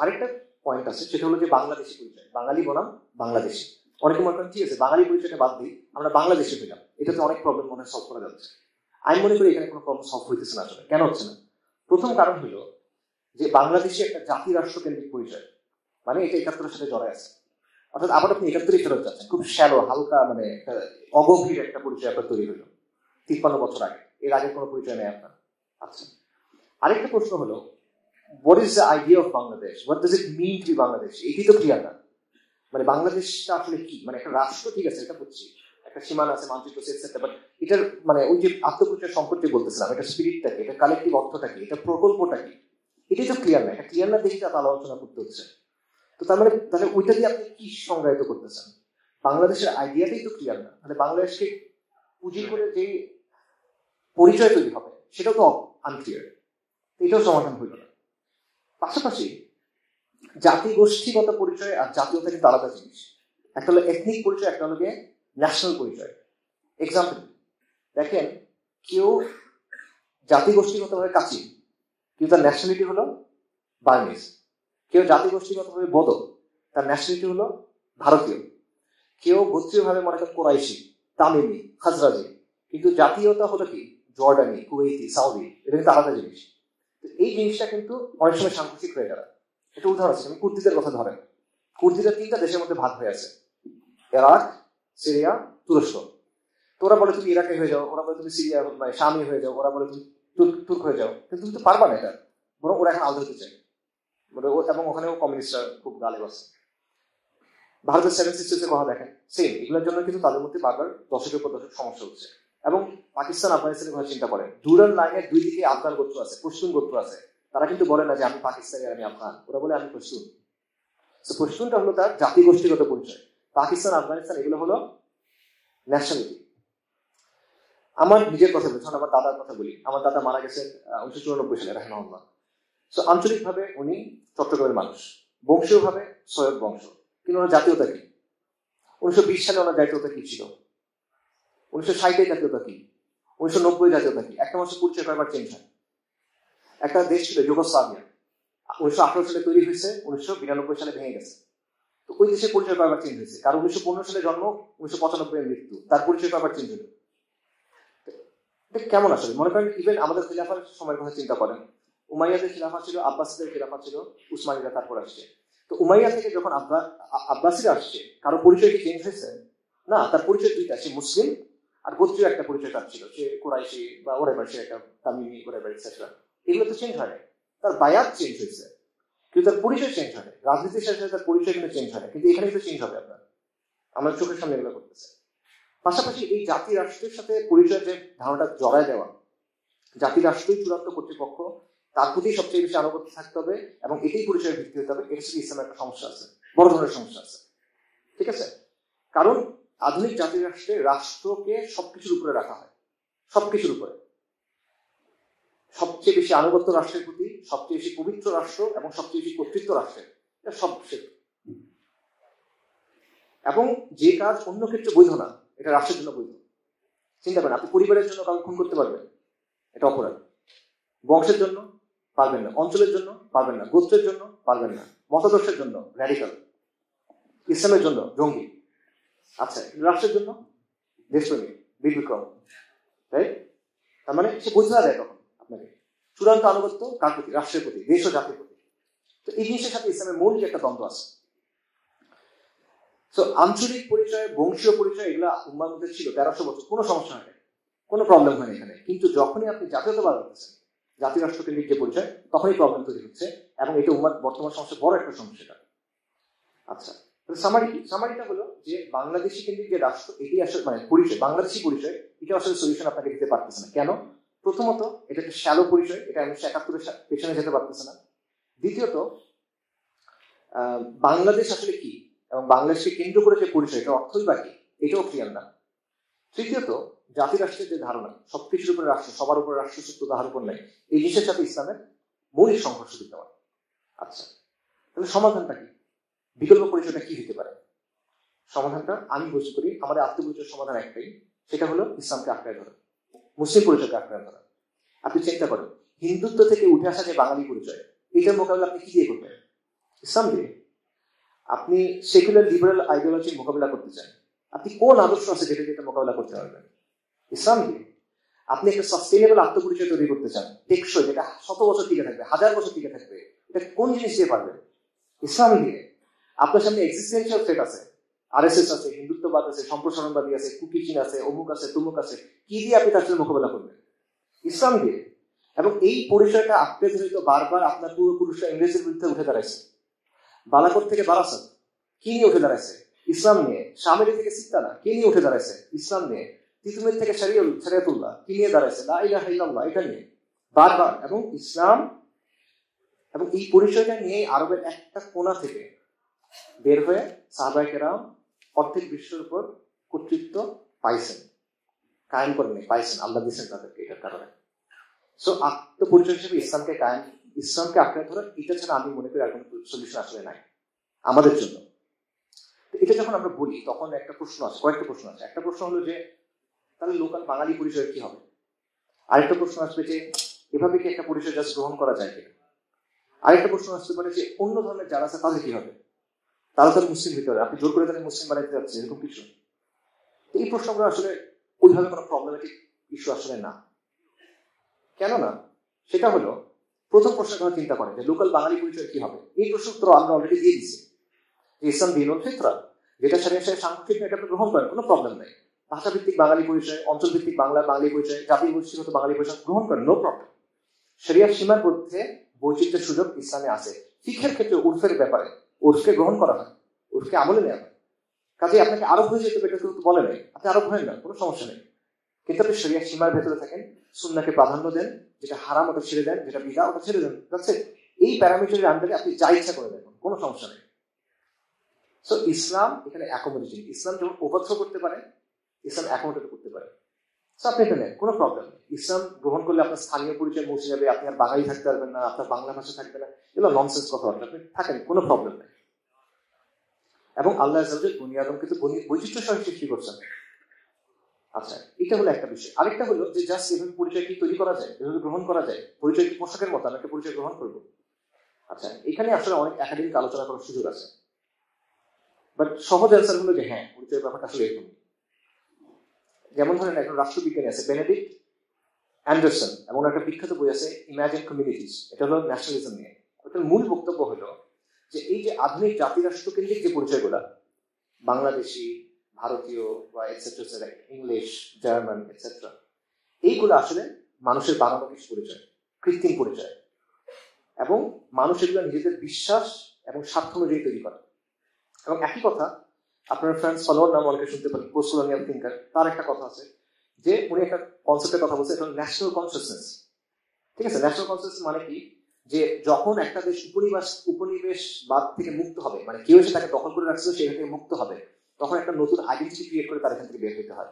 আরেকটা পয়েন্ট আছে, সেটা হলো যে বাংলাদেশি পরিচয়, বাঙালি বনাম বাংলাদেশি। অনেকে মনে করেন ঠিক আছে বাঙালি পরিচয়টা বাদ দিই, আমরা বাংলাদেশে পেলাম, এটাতে অনেক প্রবলেম মনে সলভ করা যাচ্ছে। আমি মনে করি এখানে কোনো প্রবলেম সলভ হইতেছে না আসলে। কেন হচ্ছে না? প্রথম কারণ হলো যে বাংলাদেশে একটা জাতি রাষ্ট্র কেন্দ্রিক পরিচয়, মানে এটা 71-এর সাথে জড়ায় আছে। অর্থাৎ আবার আপনি 71-এ ফেরত যাচ্ছেন, খুব শ্যালো, হালকা, মানে একটা অগভীর একটা পরিচয় আপনার তৈরি হলো 53 বছর আগে, এর আগে কোনো পরিচয় নেই আপনার। আচ্ছা, আরেকটা প্রশ্ন হলো what is the idea of Bangladesh? What does it mean to be Bangladesh? এটি তো ক্লিয়ার না। মানে বাংলাদেশটা আসলে কি? মানে একটা রাষ্ট্র, ঠিক আছে, এটা বুঝছি, একটা সীমানা আছে, মানচিত্র সেট, বাট এটার মানে ওই যে আত্মপরিচয় সংকট যে বলতেছিলাম, এটা স্পিরিটটা কি, এটা কালেক্টিভ অর্থটা কি, এটা প্রকল্পটা কি, এটাই তো ক্লিয়ার না। এটা ক্লিয়ার না দেখে তার আলোচনা করতে হচ্ছে। তো তার মানে তাহলে ওইটা দিয়ে আপনি কি সংজ্ঞায়িত করতেছেন? বাংলাদেশের আইডিয়াটাই তো ক্লিয়ার না। মানে বাংলাদেশকে পুঁজি করে যে পরিচয় তৈরি হবে সেটাও তো আনক্লিয়ার, এটাও সমাধান হইল না। পাশাপাশি জাতি গোষ্ঠীগত পরিচয় আর জাতীয়তা কিন্তু আলাদা জিনিস। একটা হলো এথনিক পরিচয়, একটা হলো ন্যাশনাল পরিচয়। এক্সাম্পল দেখেন, কেউ জাতি গোষ্ঠীগতভাবে কাচি কিন্তু তার ন্যাশনালিটি হলো বার্মিজ। কেউ জাতি গোষ্ঠীগতভাবে বদল, তার ন্যাশনালিটি হলো ভারতীয়। কেউ গোত্রীয়ভাবে মনে করেন কোরাইশি, তামিমি, খাজরাজি, কিন্তু জাতীয়তা হলো কি জর্ডানি, কুয়েতি, সাউদি। এটা কিন্তু আলাদা জিনিস। এই জিনিসটা কিন্তু অনেক সময় সাংঘাতিক হয়ে গেল। একটা উদাহরণ আছে, আমি কুর্দিদের কথা ধরেন। কুর্দিরা 3টা দেশের মধ্যে ভাগ হয়ে আছে, ইরাক, সিরিয়া, তুরস্ক। তো ওরা বলে তুমি ইরাকে হয়ে যাও, ওরা বলে তুমি সিরিয়া শামি হয়ে যাও, ওরা বলে তুমি তুর্ক হয়ে যাও, কিন্তু তুমি তো পারবা না এটা। বরং ওরা এখন আলাদা হতে চায়, এবং ওখানেও কমিউনিস্টরা খুব গালে বসে। ভারতের 7 সিস্টার্সের কথা দেখেন, সেম। এগুলোর জন্য কিন্তু তাদের মধ্যে বারবার দশকের পর দশক সমস্যা হচ্ছে। এবং পাকিস্তান আফগানিস্তানের কথা চিন্তা করেন, ডুরাল লাইনের 2 দিকে আফগান গোত্র আছে, পশতুন গোত্র আছে। তারা কিন্তু বলে না যে আমি পাকিস্তানি আর আমি আফগান, ওরা বলে আমি পশতুন। পশতুনটা হলো তার জাতি গোষ্ঠীগত পরিচয়। পাকিস্তান, আফগানিস্তান এগুলো হলো ন্যাশনালিটি। আমার নিজের কথা বলছি, আমার দাদার কথা বলি। আমার দাদা মারা গেছেন 1994 সালে, রাহিমাহুল্লাহ। আঞ্চলিকভাবে উনি চট্টগ্রামের মানুষ, বংশীয়ভাবে সৈয়দ বংশ। কিন্তু ওনার জাতীয়তা কি? 1920 সালে ওনার জাতীয়তা কি ছিল? 1960 জাতীয়তা কি? 1990 জাতীয়তা কি? একটা মাসে পরিচয় কয়েকবার চেঞ্জ হয়। একটা দেশ ছিল যুগোস্লাভিয়া, 1918 সালে তৈরি হয়েছে, 1992 সালে ভেঙে গেছে। তো ওই দেশের পরিচয় কয়েকবার চেঞ্জ হয়েছে। কারণ 1915 সালে জন্ম, 1995 মৃত্যু, তার পরিচয় কয়েকবার চেঞ্জ হলো। কেমন আসলে মনে করেন, ইভেন আমাদের খিলাফার সময়ের কথা চিন্তা করেন। উমাইয়াদের খিলাফা ছিল, আব্বাসীদের খিলাফা ছিল, উসমানীরা তারপর আসছে। তো উমাইয়া থেকে যখন আব্বাসীরা আসছে, কারো পরিচয় কি চেঞ্জ হয়েছে? না, তার পরিচয় 2টা, সে মুসলিম আর গোত্রীয় একটা পরিচয় তার ছিল, সে কোরাইশি বা ওরেবার, সে একটা তামিমি, ওরেবার এটসেট্রা। এগুলো তো চেঞ্জ হয় না। তার বায়াত চেঞ্জ হয়েছে, কিন্তু তার পরিচয় চেঞ্জ হয় না। রাজনীতির সাথে তার পরিচয় কিন্তু চেঞ্জ হয় না, কিন্তু এখানে তো চেঞ্জ হবে। আপনার আমার চোখের সামনে এগুলো করতেছে। পাশাপাশি এই জাতি রাষ্ট্রের সাথে পরিচয় যে ধারণাটা জড়ায় দেওয়া, জাতি রাষ্ট্রই চূড়ান্ত কর্তৃপক্ষ, তার প্রতি সবচেয়ে বেশি আনুগত্য থাকতে হবে এবং এটাই পরিচয়ের ভিত্তি হতে হবে। এর সাথে ইসলামের একটা সমস্যা আছে, বড় ধরনের সমস্যা আছে। ঠিক আছে? কারণ আধুনিক জাতি রাষ্ট্রে রাষ্ট্রকে সবকিছুর উপরে রাখা হয়, সবকিছুর উপরে। সবচেয়ে বেশি আনুগত্য রাষ্ট্রের প্রতি, সবচেয়ে বেশি পবিত্র রাষ্ট্র এবং সবচেয়ে বেশি কর্তৃত্ব রাষ্ট্রের, এটা সব। এবং যে কাজ অন্য ক্ষেত্রে বৈধ না, এটা রাষ্ট্রের জন্য বৈধ। চিন্তা করেন, আপনি পরিবারের জন্য কাউকে খুন করতে পারবেন, এটা অপরাধ। বংশের জন্য পারবেন না, অঞ্চলের জন্য পারবেন না, গোত্রের জন্য পারবেন না, মতাদর্শের জন্য র্যাডিক্যাল, ইসলামের জন্য জঙ্গি। আচ্ছা, রাষ্ট্রের জন্য দেশপ্রেমী, বিক্রম, তাই? তার মানে সে বোঝা দেয় তখন আপনাকে চূড়ান্ত আনুগত্য কার প্রতি? রাষ্ট্রের প্রতি, দেশ ও জাতির প্রতি। তো এই জিনিসের সাথে ইসলামের মৌলিক একটা দ্বন্দ্ব আছে। আঞ্চলিক পরিচয়, বংশীয় পরিচয়, এগুলা উম্মার মধ্যে ছিল 1300 বছর, কোনো সমস্যা হয়নি, কোনো প্রবলেম হয়নি এখানে। কিন্তু যখনই আপনি জাতীয়তাবাদ করতেছেন, জাতি রাষ্ট্রকেন্দ্রিক যে পরিচয়, তখনই প্রবলেম তৈরি হচ্ছে। এবং এটা উম্মার বর্তমান সমস্যা, বড় একটা সমস্যা। আচ্ছা, সামারিটা হলো যে বাংলাদেশি কেন্দ্রিক যে রাষ্ট্র, এটি আসলে মানে পরিচয়, বাংলাদেশি পরিচয়, এটা আসলে সলিউশন আপনাকে দিতে পারতেছে না। কেন? প্রথমত, এটা একটা শ্যালো পরিচয়, এটা 1971 পেছনে যেতে পারতেছে না। দ্বিতীয়ত, বাংলাদেশ আসলে কি এবং বাংলাদেশকে কেন্দ্র করে যে পরিচয়, এটা অর্থই বাকি, এটাও ক্লিয়ার না। তৃতীয়ত, জাতি রাষ্ট্রের যে ধারণা, সবকিছুর উপরে রাষ্ট্র, সবার উপরে রাষ্ট্র সত্য, তাহার উপর নাই, এই জিনিসের সাথে ইসলামের মৌলিক সংঘর্ষ বিদ্যমান। আচ্ছা, তাহলে সমাধানটা কি? বিকল্প পরিচয়টা কি হতে পারে? সমাধানটা আমি বুঝতে করি, আমাদের আত্মপরিচয়ের সমাধান একটাই, সেটা হলো ইসলামকে আঁকড়ায় ধরা, মুসলিম পরিচয়কে আঁকড়ায় ধরা। আপনি চিন্তা করেন, হিন্দুত্ব থেকে উঠে আসা যে বাঙালি পরিচয়, এটার মোকাবিলা আপনি কি দিয়ে করবেন? ইসলাম দিয়ে। আপনি সেকুলার লিবারেল আইডিওলজির মোকাবিলা করতে চান, আপনি কোন আদর্শ আছে যেটা মোকাবিলা করতে পারবেন? ইসলাম দিয়ে। আপনি একটা সাস্টেইনেবল আত্মপরিচয় তৈরি করতে চান, টেকসই, যেটা 100 বছর টিকে থাকবে, 1000 বছর টিকে থাকবে, এটা কোন জিনিস দিয়ে পারবেন? ইসলাম দিয়ে। আপনার সামনে এক্সিস্টেন্সিয়াল থ্রেট আছে, আরএসএস আছে, হিন্দুত্ববাদ আছে, সম্প্রসারণবাদী আছে, কুকি চীন আছে, অমুক আছে, তুমুক আছে, কি দিয়ে আপনি তার সাথে মোকাবিলা করবেন? ইসলাম দিয়ে। এবং এই পরিচয়টা আঁকড়ে ধরে বারবার আপনার পূর্বপুরুষরা ইংরেজের বিরুদ্ধে উঠে দাঁড়াইছে। বালাকোট থেকে বারাসাত কি নিয়ে উঠে দাঁড়াইছে? ইসলাম নিয়ে। শামেলি থেকে সিত্তানা কে নিয়ে উঠে দাঁড়াইছে? ইসলাম নিয়ে। তিতুমির থেকে শরিয়তুল্লাহ কি নিয়ে দাঁড়াইছে? লা ইলাহা ইল্লাল্লাহ, এটা নিয়ে বারবার। এবং ইসলাম এবং এই পরিচয়টা নিয়ে আরবের একটা কোণা থেকে বের হয়ে সাহাবায়ে কেরাম অর্ধেক বিশ্বের উপর কর্তৃত্ব পাইছেন। কায়েম করেন, পাইছেন, আল্লাহ দিয়েছেন তাদেরকে এটার কারণে। সো আত্মপরিচয় হিসেবে ইসলামকে আঁকড়ে ধরা, এটা ছাড়া আমি মনে করি আর কোনো সলিউশন আসলে নাই আমাদের জন্য। এটা যখন আমরা বলি তখন একটা প্রশ্ন আছে, কয়েকটা প্রশ্ন আছে। একটা প্রশ্ন হলো যে তাহলে লোকাল বাঙালি পরিচয় কি হবে? আরেকটা প্রশ্ন আসবে যে এভাবে কি একটা পরিচয় জাস্ট গ্রহণ করা যায় কিনা? আরেকটা প্রশ্ন আসতে পারে যে অন্য ধর্মের যারা আছে তাদের কি হবে? তারা তো মুসলিম ভিতরে, আপনি জোর করে তাদের মুসলিম বানাইতে যাচ্ছে, এরকম কিছু। এই প্রশ্নগুলো আসলে ওইভাবে কোনো প্রবলেমেটিক ইস্যু আসলে না। কেন না? সেটা হলো প্রথম প্রশ্নের কথা চিন্তা করেন যে লোকাল বাঙালি পরিচয় কি হবে। এই প্রশ্ন উত্তর আমরা অলরেডি দিয়ে দিচ্ছি। ইসলাম দীনুল ফিতরা, যেটা সাথে সাংস্কৃতিক এটা গ্রহণ করেন, কোনো প্রবলেম নেই। ভাষাভিত্তিক বাঙালি পরিচয়, অঞ্চলভিত্তিক বাঙালি পরিচয়, জাতি গোষ্ঠীগত বাঙালি পরিচয় গ্রহণ করেন, নো প্রবলেম। শরিয়ার সীমার মধ্যে বৈচিত্র্যের সুযোগ ইসলামে আছে। ফিকহের ক্ষেত্রে উর্ফের ব্যাপারে উর্ফকে গ্রহণ করা হয়, উর্ফকে আমলে নেওয়া হয়। কাজে আপনাকে আরব হয়ে যেতে এটা কিন্তু বলে নেই, আপনি আরব হয়ে না, কোনো সমস্যা নেই। কিন্তু আপনি শরিয়ার সীমার ভেতরে থাকেন, সুন্নাহকে প্রাধান্য দেন, যেটা হারাম ওটা ছেড়ে দেন, যেটা বিদআত ওটা ছেড়ে দেন। এই প্যারামিটারের আন্ডারে আপনি যা ইচ্ছা করে দেন, কোনো সমস্যা নেই। সো ইসলাম এখানে অ্যাকোমোডেশন, ইসলাম যেমন ওভারথ্রো করতে পারে, ইসলাম অ্যাকোমোডেট করতে পারে। সো আপনি এখানে কোনো প্রবলেম নেই। ইসলাম গ্রহণ করলে আপনার স্থানীয় পরিচয় মুছে যাবে, আপনি আর বাঙালি থাকতে পারবেন না, আপনার বাংলা ভাষা থাকবে না, এগুলো ননসেন্স কথাবার্তা। আপনি থাকেন, কোনো প্রবলেম নেই। এবং আল্লাহ বনি আদমকে তো বৈচিত্র্য সহ সৃষ্টি করছেন। আচ্ছা, এটা হলো একটা বিষয়। আরেকটা হলো যে জাস্ট এভাবে পরিচয় কি তৈরি করা যায়, এভাবে গ্রহণ করা যায়? পরিচয় কি পোশাকের মতো আমি একটা পরিচয় গ্রহণ করবো? আচ্ছা, এখানে আসলে অনেক একাডেমিক আলোচনা করার সুযোগ আছে, বাট সহজ অ্যান্সার হলো যে হ্যাঁ, পরিচয়ের ব্যাপারটা আসলে এরকম। যেমন ধরেন একজন রাষ্ট্রবিজ্ঞানী আছে বেনেডিক্ট অ্যান্ডারসন, এবং একটা বিখ্যাত বই আছে ইমাজিন কমিউনিটিস, এটা হলো ন্যাশনালিজম নিয়ে। ওটার মূল বক্তব্য হলো যে এই যে আধুনিক জাতিরাষ্ট্র কেন্দ্রিক যে পরিচয়গুলা, বাংলাদেশি, ভারতীয় বা এটসেট্রা, ইংলিশ, জার্মান এটসেট্রা, এইগুলো আসলে মানুষের বানানো কিছু পরিচয়, কৃত্রিম পরিচয়, এবং মানুষ এগুলো নিজেদের বিশ্বাস এবং স্বার্থ অনুযায়ী তৈরি করে। এবং একই কথা আপনার ফ্রেন্ডস ফলোয়ার নাম অনেকে শুনতে পারেন, পোস্ট কলোনিয়াল থিঙ্কার, তার একটা কথা আছে যে উনি একটা কনসেপ্টের কথা বলছে, এটা ন্যাশনাল কনসিয়াসনেস। ঠিক আছে, ন্যাশনাল কনসিয়াসনেস মানে কি? যে যখন একটা দেশ উপনিবেশবাদ থেকে মুক্ত হবে, মানে কেউ এসে তাকে দখল করে রাখছিল সেখান থেকে মুক্ত হবে, তখন একটা নতুন আইডেন্টিটি ক্রিয়েট করে তার এখান থেকে বের হতে হয়।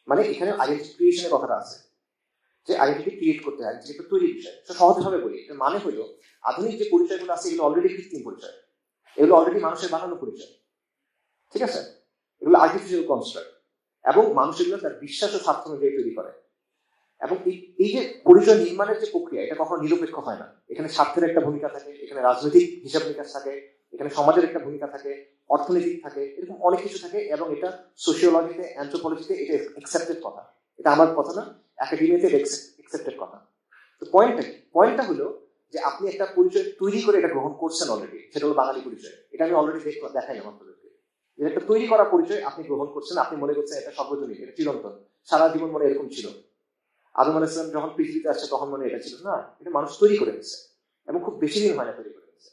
মানে এখানে আইডেন্টিটি ক্রিয়েশনের কথাটা আছে, যে আইডেন্টিটি ক্রিয়েট করতে হয়, যেটা তৈরির বিষয়। সহজভাবে বলি, এর মানে হলো আধুনিক যে পরিচয়গুলো আছে এগুলো অলরেডি কৃত্রিম পরিচয়, এগুলো অলরেডি মানুষের বানানো পরিচয়। ঠিক আছে, এগুলো আর্টিফিশিয়াল কনস্ট্রাক্ট, এবং মানুষ এগুলো তার বিশ্বাস ও স্বার্থ অনুযায়ী তৈরি করে। এবং এই যে পরিচয় নির্মাণের যে প্রক্রিয়া, এটা কখনো নিরপেক্ষ হয় না। এখানে স্বার্থের একটা ভূমিকা থাকে, এখানে রাজনৈতিক হিসাব নিকাশ থাকে, এখানে সমাজের একটা ভূমিকা থাকে, অর্থনৈতিক থাকে, এরকম অনেক কিছু থাকে। এবং এটা সোশিওলজিতে, অ্যানথ্রোপলজিতে এটা একসেপ্টেড কথা, এটা আমার কথা না, একাডেমিতে একসেপ্টেড কথা। তো পয়েন্টটা কি? পয়েন্টটা হলো যে আপনি একটা পরিচয় তৈরি করে এটা গ্রহণ করছেন অলরেডি, সেটা হলো বাঙালি পরিচয়। এটা আমি অলরেডি দেখাই আপনাদেরকে, যে একটা তৈরি করা পরিচয় আপনি গ্রহণ করছেন, আপনি মনে করছেন এটা সর্বজনীন, এটা চিরন্তন, সারা জীবন মনে এরকম ছিল। আদম আলাইহিস সালাম যখন পৃথিবীতে আসছে তখন মনে এটা ছিল না, এটা মানুষ তৈরি করে গেছে, এবং খুব বেশি দিন হয় না তৈরি করে গেছে।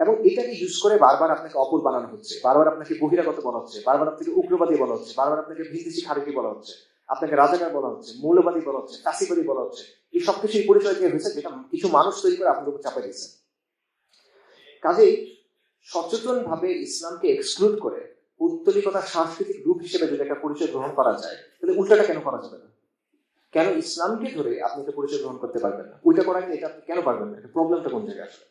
এবং এটাকে ইউজ করে বারবার আপনাকে অপর বানানো হচ্ছে, বারবার আপনাকে বহিরাগত বলা হচ্ছে, বারবার আপনাকে উগ্রবাদী বলা হচ্ছে, বারবার আপনাকে ভিনদেশী খারিজি বলা হচ্ছে, আপনাকে রাজাকার বলা হচ্ছে, মৌলবাদী বলা হচ্ছে, কাশিবাদী বলা হচ্ছে। এই সবকিছু এই পরিচয় দিয়ে হয়েছে, যেটা কিছু মানুষ তৈরি করে আপনাদের উপর চাপাই দিচ্ছে। কাজেই সচেতন ভাবে ইসলামকে এক্সক্লুড করে পৌত্তলিকতা সাংস্কৃতিক রূপ হিসেবে যদি একটা পরিচয় গ্রহণ করা যায়, তাহলে উল্টাটা কেন করা যাবে না? কেন ইসলামকে ধরে আপনি একটা পরিচয় গ্রহণ করতে পারবেন না? ওইটা করা এটা আপনি কেন পারবেন না? প্রবলেমটা কোন জায়গায় আসলে?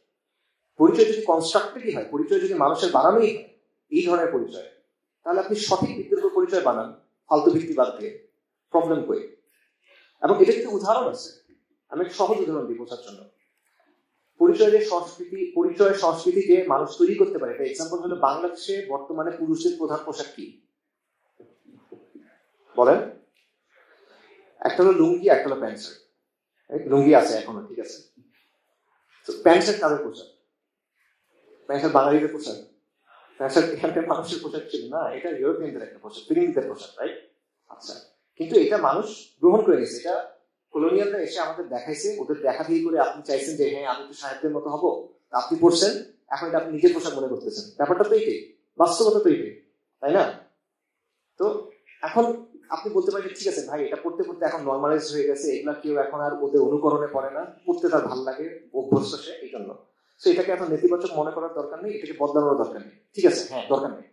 পরিচয় যদি কনস্ট্রাক্টেডই হয়, পরিচয় যদি মানুষের বানানোই হয় এই ধরনের পরিচয়, তাহলে আপনি সঠিক ভিত্তির উপর পরিচয় বানান, ফালতু ভিত্তি বাদ দিয়ে। প্রবলেম কই? এবং এটা কিন্তু উদাহরণ আছে, আমি একটা সহজ উদাহরণ দিই বোঝার জন্য। পরিচয় সংস্কৃতি যে মানুষ তৈরি করতে পারে, এটা এক্সাম্পল হলো বাংলাদেশে বর্তমানে পুরুষদের প্রধান পোশাক কি বলেন? একটা হলো লুঙ্গি, একটা হলো প্যান্ট শার্ট। লুঙ্গি আছে এখনো, ঠিক আছে। প্যান্ট শার্ট কাদের পোশাক? প্যান্ট শার্ট বাঙালিদের পোশাক? প্যান্ট শার্ট এখানকার মানুষের পোশাক ছিল না, এটা ইউরোপিয়ানদের একটা পোশাক, ফিলিপিনদের পোশাক, রাইট? আচ্ছা, কিন্তু এটা মানুষ গ্রহণ করে নিয়েছে, এটা কলোনিয়ালরা এসে আমাদের দেখাইছে, ওদের দেখা দিয়ে করে আপনি চাইছেন যে হ্যাঁ আমি তো সাহেবদের মতো হবো, আপনি পড়ছেন, এখন এটা আপনি নিজের পোশাক মনে করতেছেন। ব্যাপারটা তো এইটাই, বাস্তবতা তো এইটাই, তাই না? তো এখন আপনি বলতে পারেন ঠিক আছে ভাই, এটা পড়তে পড়তে এখন নর্মালাইজ হয়ে গেছে, এগুলা কেউ এখন আর ওদের অনুকরণে পড়ে না, পড়তে তার ভালো লাগে, অভ্যস্ত সে, এই জন্য। তো এটাকে এখন নেতিবাচক মনে করার দরকার নেই, এটাকে বদলানোর দরকার নেই। ঠিক আছে, হ্যাঁ দরকার নেই,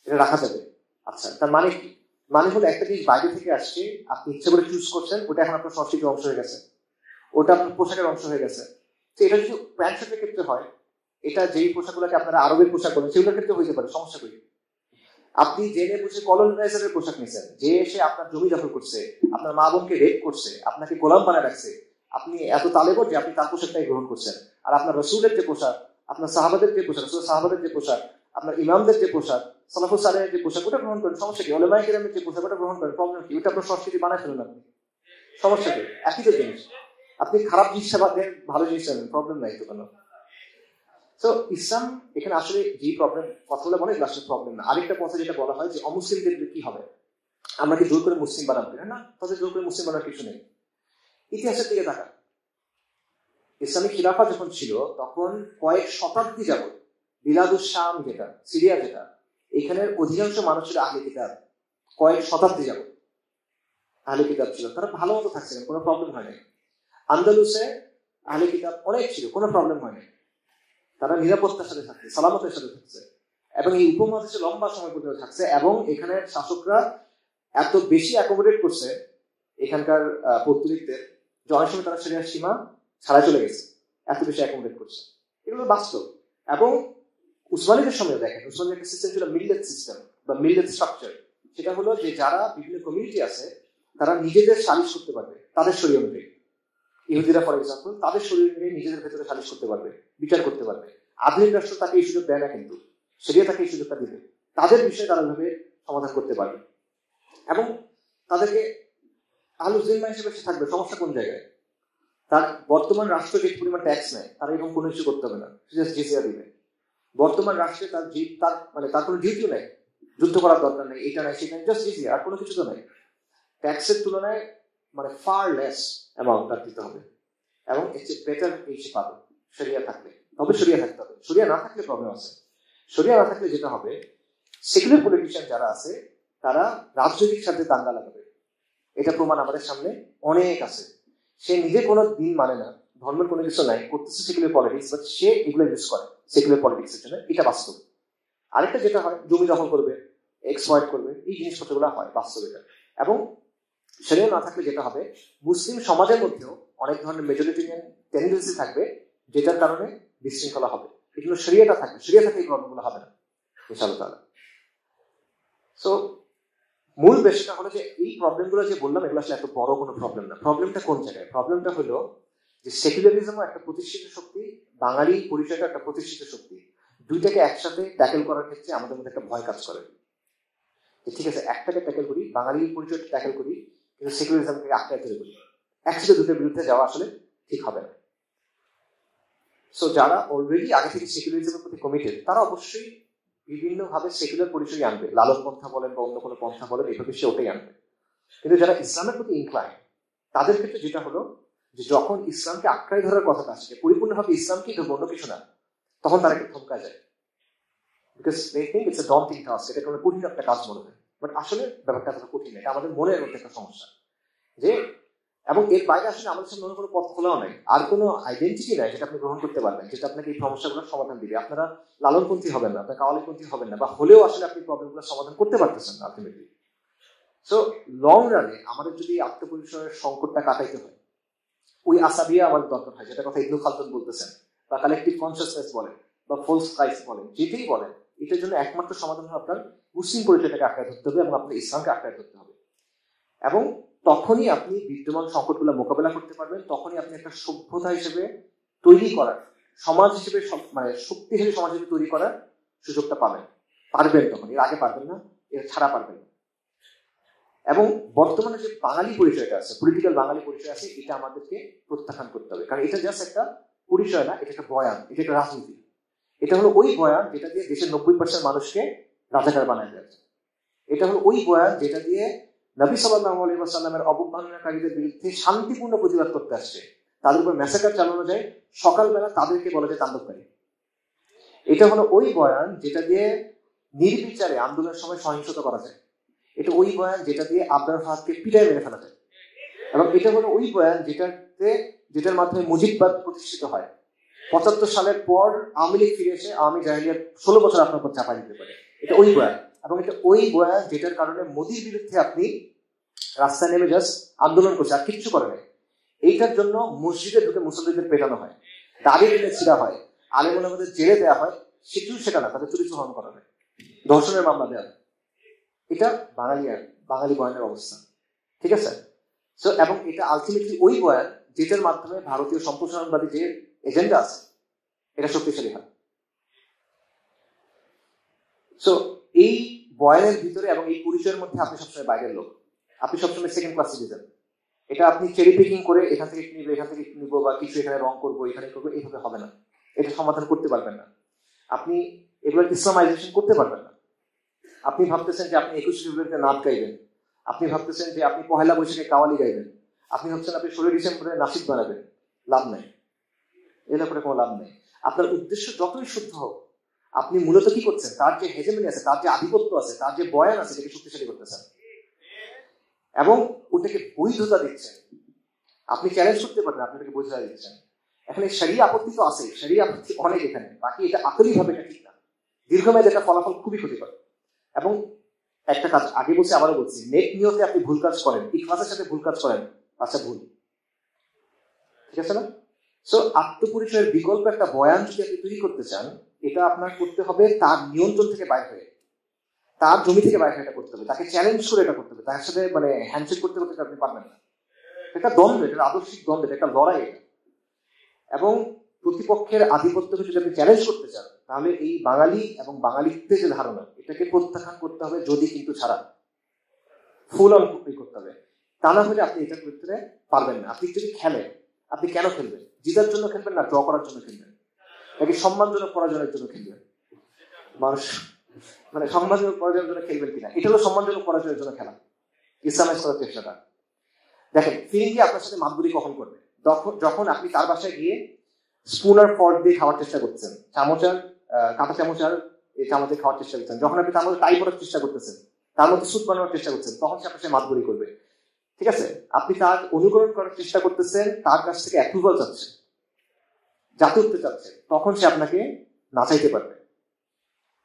এটা রাখা যাবে। আচ্ছা, তার মানে কি? মানে হলো একটা জিনিস বাইরে থেকে আসছে, আপনি ইচ্ছে করে চুজ করছেন, ওটা এখন আপনার সংস্কৃতির অংশ হয়ে গেছে, ওটা আপনার পোশাকের অংশ হয়ে গেছে। তো এটা যদি প্যান্ট শার্টের ক্ষেত্রে হয়, এটা যেই পোশাকগুলোকে আপনারা আরবের পোশাক বলেন সেগুলোর ক্ষেত্রে হইতে পারে, সমস্যা করি। আপনি জেনে বুঝে কলোনাইজারের পোশাক নিয়েছেন, যে এসে আপনার জমি দখল করছে, আপনার মা বোনকে রেপ করছে, আপনাকে গোলাম বানায় রাখছে, আপনি এত তালেবর যে আপনি তার পোশাকটাই গ্রহণ করছেন। আর আপনার রসুলের যে পোশাক, আপনার সাহাবাদের যে পোশাক, রসুল সাহাবাদের যে পোশাক, আপনার ইমামদের যে পোশাক, সালাফুস সালেহের যে পোশাক, ওটা গ্রহণ করেন, সমস্যা কি? ওলামায়ে কেরামের যে পোশাক, ওটা গ্রহণ করেন, প্রবলেম কি? ওটা আপনার সংস্কৃতি বানায় ফেলুন আপনি, সমস্যা কি? একই তো জিনিস। আপনি খারাপ জিনিসটা বাদ দেন, ভালো জিনিসটা নেন, প্রবলেম নাই তো কোনো। তো ইসলাম এখানে আসলে যে প্রবলেম কথাগুলো বলে এগুলো আসলে প্রবলেম না। আরেকটা কথা যেটা বলা হয় যে অমুসলিমদের কি হবে, আমরা কি জোর করে মুসলিম বানাবো? না, তাদের জোর করে মুসলিম বানানোর কিছু নেই। ইতিহাসের দিকে তাকান, ইসলামী খিলাফা যখন ছিল তখন কয়েক শতাব্দী যাবত বিলাদুস শাম, যেটা সিরিয়া, যেটা এখানের অধিকাংশ মানুষ ছিল আহলে কিতাব। কয়েক শতাব্দী যাবত আহলে কিতাব ছিল, তারা ভালো মতো থাকছিলেন, কোনো প্রবলেম হয় নাই। আন্দালুসে আহলে কিতাব অনেক ছিল, কোনো প্রবলেম হয় নাই, তারা নিরাপত্তার সাথে থাকছে, সালামতের সাথে থাকছে, এবং এই উপমহাদেশে লম্বা সময় পর্যন্ত থাকছে। এবং এখানে শাসকরা এত বেশি অ্যাকোমোডেট করছে এখানকার পৌত্তলিকদের, যে অনেক সময় তারা শরিয়ার সীমা ছাড়া চলে গেছে, এত বেশি অ্যাকোমোডেট করছে। এগুলো বাস্তব। এবং উসমানীদের সময় দেখেন, উসমানীর একটা সিস্টেম ছিল মিল্লেত সিস্টেম বা মিল্লেত স্ট্রাকচার। সেটা হলো যে যারা বিভিন্ন কমিউনিটি আছে তারা নিজেদের সালিশ করতে পারবে তাদের শরীয় অনুযায়ী। ইহুদিরা ফর এক্সাম্পল তাদের শরীর নিয়ে নিজেদের ভেতরে সালিশ করতে পারবে, বিচার করতে পারবে। আধুনিক রাষ্ট্র তাকে এই সুযোগ দেয় না, কিন্তু শরিয়া তাকে এই সুযোগটা দিবে, তাদের বিষয়ে তারা ভাবে সমাধান করতে পারবে। এবং তাদেরকে আহলুল জিম্মা হিসেবে সে থাকবে, সমস্যা কোন জায়গায়? তার বর্তমান রাষ্ট্র যে পরিমাণ ট্যাক্স নেয়, তারা এরকম কোনো কিছু করতে হবে না, জিজিয়া দিবে। বর্তমান রাষ্ট্রে তার কোনো ডিউটিও নেই, যুদ্ধ করার দরকার নেই, এটা নাই সেটা, জাস্ট জিজিয়া, আর কোনো কিছু তো নেই। ট্যাক্সের তুলনায় ফার লেস অ্যামাউন্ট তার দিতে হবে, এবং এর চেয়ে বেটার এই সে পাবে শরিয়া থাকলে। তবে শরিয়া থাকতে হবে, শরিয়া না থাকলে প্রবলেম আছে। শরিয়া না থাকলে যেটা হবে, সেকুলার পলিটিশিয়ান যারা আছে তারা রাজনৈতিক স্বার্থে দাঙ্গা লাগাবে। এটা প্রমাণ আমাদের সামনে অনেক আছে। সে নিজে কোনো দিন মানে না, ধর্মের কোনো কিছু নাই, করতেছে সেকুলার পলিটিক্স, বাট সে এগুলো ইউজ করে সেকুলার পলিটিক্স এর জন্য, এটা বাস্তব। আরেকটা যেটা হয়, জমি দখল করবে, এক্সপ্লয়েট করবে, এই জিনিসপত্রগুলো হয় বাস্তব এটা। এবং শরিয়া না থাকলে যেটা হবে, মুসলিম সমাজের মধ্যেও অনেক ধরনের মেজরিটেরিয়ান টেন্ডেন্সি থাকবে, যেটার কারণে বিশৃঙ্খলা হবে। এগুলো শরিয়াটা থাকবে, শরিয়া থাকলে এই প্রবলেমগুলো হবে না ইনশাআল্লাহ। সো মূল বিষয়টা হলো যে এই প্রবলেমগুলো যে বললাম, এগুলো আসলে এত বড় কোনো প্রবলেম না। প্রবলেমটা কোন জায়গায়? প্রবলেমটা হলো যে সেকুলারিজমও একটা প্রতিষ্ঠিত শক্তি, বাঙালি পরিচয়টা একটা প্রতিষ্ঠিত শক্তি। দুইটাকে একসাথে ট্যাকেল করার ক্ষেত্রে আমাদের মধ্যে একটা ভয় কাজ করে। ঠিক আছে, একটাকে ট্যাকেল করি, বাঙালি পরিচয়টা ট্যাকেল করি, কিন্তু সেকুলারিজমকে আঁকড়ে ধরে করি, একসাথে দুটোর বিরুদ্ধে যাওয়া আসলে ঠিক হবে না। সো যারা অলরেডি আগে থেকে সেকুলারিজমের প্রতি কমিটেড, তারা অবশ্যই বিভিন্ন ভাবে সেকুলার পরিচয় আনবে, লালন পন্থা বলেন বা অন্য কোনো পন্থা বলেন, এইভাবে সে ওটাই আনবে। কিন্তু যারা ইসলামের প্রতি ইনক্লাইন, তাদের ক্ষেত্রে যেটা হলো যে যখন ইসলামকে আঁকড়াই ধরার কথাটা আসে, পরিপূর্ণভাবে ইসলামকেই ধরবো, অন্য কিছু না, তখন তারা একটু থমকা যায়, because they think it's a daunting task, এটা কোনো কঠিন একটা কাজ মনে হয়। বাট আসলে ব্যাপারটা এতটা কঠিন, এটা আমাদের মনের মধ্যে একটা সমস্যা। যে এবং এর বাইরে আসলে আমাদের সামনে অন্য কোনো পথ খোলাও নাই, আর কোনো আইডেন্টিটি নাই যেটা আপনি গ্রহণ করতে পারবেন, যেটা আপনাকে এই সমস্যাগুলোর সমাধান দিবে। আপনারা লালনপন্থী হবেন না, আপনার কাওয়ালিপন্থী হবেন না, বা হলেও আসলে আপনি প্রবলেমগুলো সমাধান করতে পারতেছেন না আলটিমেটলি। সো লং রানে আমাদের যদি আত্মপরিচয়ের সংকটটা কাটাইতে হয়, ওই আসাবিয়া আমাদের দরকার হয়, যেটা কথা ইবনে খালদুন বলতেছেন, বা কালেকটিভ কনসিয়াসনেস বলেন, বা ফলস ক্রাইস্ট বলেন, যেটাই বলেন, এটার জন্য একমাত্র সমাধান হয় আপনার মুসলিম পরিচয়টাকে আঁকড়ে ধরতে হবে, এবং আপনার ইসলামকে আঁকড়ে ধরতে হবে। এবং তখনই আপনি বিদ্যমান সংকটগুলো মোকাবেলা করতে পারবেন, তখনই আপনি একটা সভ্যতা হিসেবে তৈরি করার, সমাজ হিসেবে শক্তিশালী সমাজ হিসেবে তৈরি করার সুযোগটা পাবেন, তখন। এর আগে পারবেন না, এর ছাড়া পারবেন না। এবং বর্তমানে যে বাঙালি পরিচয়টা আছে, পলিটিক্যাল বাঙালি পরিচয় আছে, এটা আমাদেরকে প্রত্যাখ্যান করতে হবে, কারণ এটা জাস্ট একটা পরিচয় না, এটা একটা বয়ান, এটা একটা রাজনীতি। এটা হলো ওই বয়ান যেটা দিয়ে দেশের 90% মানুষকে রাজাকার বানায় যাচ্ছে। এটা হলো ওই বয়ান যেটা দিয়ে নবী সাল্লাল্লাহু আলাইহি ওয়াসাল্লামের অবমাননাকারীদের বিরুদ্ধে শান্তিপূর্ণ প্রতিবাদ করতে আসছে, তাদের উপর ম্যাসাকার চালানো যায়, সকালবেলা তাদেরকে বলা যায় তাণ্ডবকারী। এটা হলো ওই বয়ান যেটা দিয়ে নির্বিচারে আন্দোলনের সময় সহিংসতা করা যায়। এটা ওই বয়ান যেটা দিয়ে আবরার ফাহাদকে পিটায় মেরে ফেলা যায়। এবং এটা হলো ওই বয়ান যেটার মাধ্যমে মুজিববাদ প্রতিষ্ঠিত হয়। 75 সালের পর আওয়ামী লীগ ফিরে এসে আওয়ামী জাহেলিয়াত 16 বছর আপনার উপর চাপা দিতে পারে, এটা ওই বয়ান। এবং এটা ওই বয়ান যেটার কারণে মোদির বিরুদ্ধে আপনি রাস্তায় নেমে জাস্ট আন্দোলন করছে, আর কিচ্ছু করে নাই। এইটার জন্য মসজিদে ঢুকে মুসল্লিদের পেটানো হয়, দাড়ি টেনে ছিঁড়া হয়, আলেমুল আমাদের জেলে দেওয়া হয়, সেটা না, তাদের চুরি চুহরণ করা হয়, ধর্ষণের মামলা দেওয়া হয়। এটা বাঙালি বয়ানের অবস্থা, ঠিক আছে? সো এবং এটা আলটিমেটলি ওই বয়ান যেটার মাধ্যমে ভারতীয় সম্প্রসারণবাদী যে এজেন্ডা আছে এটা শক্তিশালী হয়। সো এই বয়ানের ভিতরে এবং এই পরিচয়ের মধ্যে আপনি সবসময় বাইরের লোক, আপনি সবসময় সেকেন্ড ক্লাস সিটিজেন। এটা আপনি চেরি পিকিং করে এখান থেকে নিবো, এখান থেকে নিবো, বা কিছু এখানে রং করবো, এখানে করবো, এইভাবে হবে না। এটা সমাধান করতে পারবেন না। আপনি এগুলোর ইসলামাইজেশন করতে পারবেন না। আপনি ভাবতেছেন যে আপনি 21শে ফেব্রুয়ারিতে নাচ গাইবেন, আপনি ভাবতেছেন যে আপনি পহেলা বৈশাখে কাওয়ালি গাইবেন, আপনি ভাবছেন আপনি 16 ডিসেম্বরে নাসিক বানাবেন। লাভ নাই, এটা করে কোনো লাভ নেই। আপনার উদ্দেশ্য যতই শুদ্ধ হোক, আপনি মূলত কি করছেন? তার যে হেজেমনি আছে, তার যে আধিপত্য আছে, তার যে বয়ান আছে, সেটাকে শক্তিশালী করতেছেন এবং ওটাকে বৈধতা দিচ্ছেন। আপনি চ্যালেঞ্জ করতে পারবেন, আপনি ওটাকে বৈধতা দিচ্ছেন। এখানে শরিয়া আপত্তি তো আছে, শরিয়া আপত্তি অনেক এখানে, বাকি এটা আকলি ভাবে এটা ঠিক না। দীর্ঘমেয়াদে এটা ফলাফল খুবই ক্ষতিকর। এবং একটা কাজ আগে বলছি, আবারও বলছি, নেক নিয়তে আপনি ভুল কাজ করেন, ইখলাসের সাথে ভুল কাজ করেন, আচ্ছা ভুল, ঠিক আছে না? সো আত্মপরিচয়ের বিকল্প একটা বয়ান যদি আপনি তৈরি করতে চান, এটা আপনার করতে হবে তার নিয়ন্ত্রণ থেকে বাইরে হয়ে, তার জমি থেকে বাইরে এটা করতে হবে, তাকে চ্যালেঞ্জ করে এটা করতে হবে, তার সাথে মানে হ্যান্ডশেক করতে করতে আপনি পারবেন না। এটা দ্বন্দ্ব, এটা আদর্শিক দ্বন্দ্ব, এটা একটা লড়াই এটা। এবং প্রতিপক্ষের আধিপত্যকে যদি আপনি চ্যালেঞ্জ করতে চান, তাহলে এই বাঙালি এবং বাঙালিত্বের যে ধারণা, এটাকে প্রত্যাখ্যান করতে হবে, যদি কিন্তু ছাড়া ফুল অন করতে হবে। তা না হলে আপনি এটা করতে পারবেন না। আপনি যদি খেলেন, আপনি কেন খেলবেন? জিতার জন্য খেলবেন না ড্র করার জন্য খেলবেন, নাকি সম্মানজনক পরাজয়ের জন্য খেলবেন? মানুষ মানে সম্মানজনক পরাজয়ের জন্য খেলবেন কিনা, এটা হলো সম্মানজনক পরাজয়ের জন্য খেলা, ইসলামাইজ করার চেষ্টাটা। দেখেন, ফিরিঙ্গি আপনার সাথে মাতবুরি কখন করবে? যখন আপনি তার বাসায় গিয়ে স্পুন আর ফর্ক দিয়ে খাওয়ার চেষ্টা করছেন, কাঁটা চামচ আর এই চামচে খাওয়ার চেষ্টা করছেন, যখন আপনি তার মধ্যে টাই করার চেষ্টা করতেছেন, তার মধ্যে স্যুপ বানানোর চেষ্টা করছেন, তখন সে আপনার সাথে মাতবুরি করবে, ঠিক আছে? আপনি তার অনুকরণ করার চেষ্টা করতেছেন, তার কাছ থেকে অ্যাপ্রুভাল চাচ্ছেন, জাতীয়ত্ব চাচ্ছেন, তখন সে আপনাকে নাচাইতে পারবে।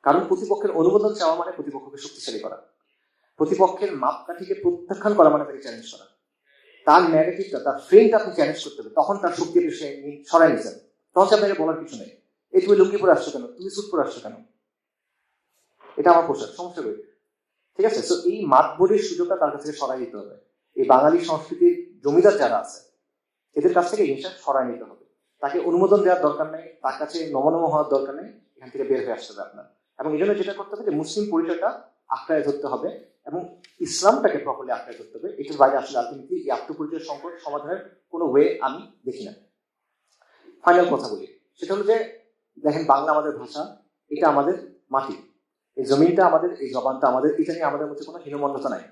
কারণ প্রতিপক্ষের অনুমোদন চাওয়া মানে প্রতিপক্ষকে শক্তিশালী করা, প্রতিপক্ষের মাপকাঠিকে প্রত্যাখ্যান করা মানে তাকে চ্যালেঞ্জ করা, তার ন্যারেটিভটা, তার ফ্রেমটা আপনি চ্যালেঞ্জ করতে হবে। তখন তার শক্তি সরাই নিচ্ছেন, তখন আপনাকে বলার কিছু নেই, এই তুমি লুঙ্গি পরে আসছো কেন, তুমি স্যুট পরে আসছো কেন, এটা আমার পোশাক, সমস্যা রয়েছে, ঠিক আছে? তো এই মাতবরের সুযোগটা তার কাছ থেকে সরাই দিতে হবে। এই বাঙালি সংস্কৃতির জমিদার যারা আছে, এদের কাছ থেকে জিনিসটা সরাই নিতে হবে। তাকে অনুমোদন দেওয়ার দরকার নেই, তার কাছে নমনম হওয়ার দরকার নেই, এখান থেকে বের হয়ে আসতে হবে আপনার। এবং এই জন্য যেটা করতে হবে যে মুসলিম পরিচয়টা আঁকড়ায় ধরতে হবে এবং ইসলামটাকে প্রপারলি আঁকড়ায় ধরতে হবে। এটার বাইরে আসলে আলটিমেটলি এই আত্মপরিচয় সংকট সমাধানের কোনো ওয়ে আমি দেখি না। ফাইনাল কথা বলি, সেটা হলো যে দেখেন, বাংলা আমাদের ভাষা, এটা আমাদের মাটি, এই জমিনটা আমাদের, এই জবানটা আমাদের, এটা নিয়ে আমাদের মধ্যে কোনো হীনমন্যতা নাই,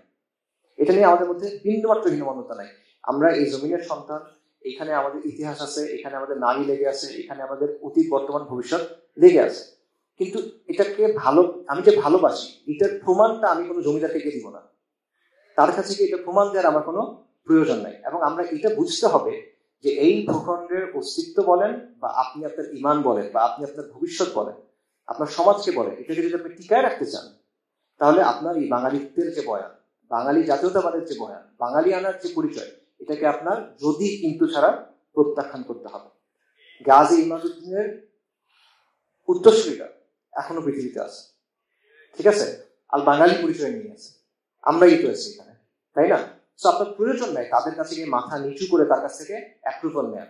এটা নিয়ে আমাদের মধ্যে বিন্দুমাত্র হীনমন্যতা নাই। আমরা এই জমিনের সন্তান, এখানে আমাদের ইতিহাস আছে, এখানে আমাদের নারী লেগে আছে, এখানে আমাদের অতীত বর্তমান ভবিষ্যৎ লেগে আছে। কিন্তু এটাকে আমি যে ভালোবাসি, এটার প্রমাণটা আমি কোনো জমিদারকে গিয়ে দিব না, তার কাছে গিয়ে এটা প্রমাণ দেওয়ার আমার কোনো প্রয়োজন নাই। এবং আমরা এটা বুঝতে হবে যে এই ভূখণ্ডের অস্তিত্ব বলেন, বা আপনি আপনার ইমান বলেন, বা আপনি আপনার ভবিষ্যৎ বলেন, আপনার সমাজকে বলেন, এটাকে যদি আপনি টিকায় রাখতে চান, তাহলে আপনার এই বাঙালিত্বের যে বয়ান, বাঙালি জাতীয়তাবাদের যে বয়ান, বাঙালি আনার যে পরিচয়, এটাকে আপনার যদি কিন্তু ছাড়া প্রত্যাখ্যান করতে হবে। গাজী ইমাদুদ্দিনের উত্তরসূরিরা এখনো পৃথিবীতে আছে, ঠিক আছে? আর বাঙালি পরিচয় নিয়ে আছে, আমরাই তো আছি এখানে, তাই না? তো আপনার প্রয়োজন নাই তাদের কাছে গিয়ে মাথা নিচু করে তার কাছ থেকে অ্যাপ্রুভাল নেন।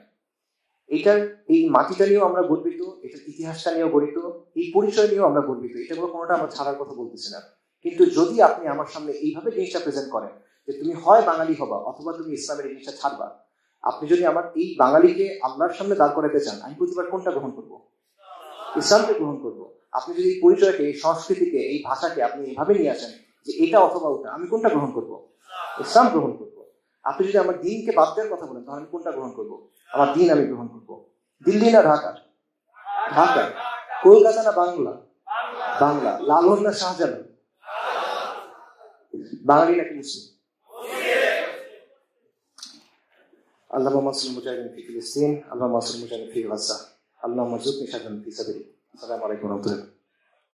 এই মাটিটা নিয়েও আমরা গর্বিত, এটার ইতিহাসটা নিয়েও গর্বিত, এই পরিচয় নিয়েও আমরা গর্বিত, এটা কোনোটা আমরা ছাড়ার কথা বলতেছি না। কিন্তু যদি আপনি আমার সামনে এইভাবে জিনিসটা প্রেজেন্ট করেন যে তুমি হয় বাঙালি হবা অথবা তুমি ইসলামের জিনিসটা ছাড়বা, আপনি যদি আমার এই বাঙালিকে আল্লাহর সামনে দাঁড় করাতে চান, আমি প্রতিবার কোনটা গ্রহণ করব? ইসলামকে গ্রহণ করব। আপনি যদি এই পরিচয়কে, এই সংস্কৃতিকে, এই ভাষাকে আপনি এইভাবে নিয়ে আসেন যে এটা অথবা ওটা, আমি কোনটা গ্রহণ করব? ইসলাম গ্রহণ করব। আপনি যদি আমার দিনকে বাদ দেওয়ার কথা বলেন, তাহলে আমি কোনটা গ্রহণ করব? আমার দিন আমি গ্রহণ করব। দিল্লি না ঢাকা? ঢাকা। কলকাতা না বাংলা? বাংলা। লালন না শাহজাহান? বাঙালি নাকি মুসলিম? আল্লাহুম্মা মাসলুম মুজাহিদিন ফি ফিলিস্তিন, আল্লাহুম্মা মাসলুম মুজাহিদিন ফি গাজা, আল্লাহুম্মা জুদনি শাহজাহান ফি সাবিলি। আসসালামু আলাইকুম ওয়া রাহমাতুল্লাহ।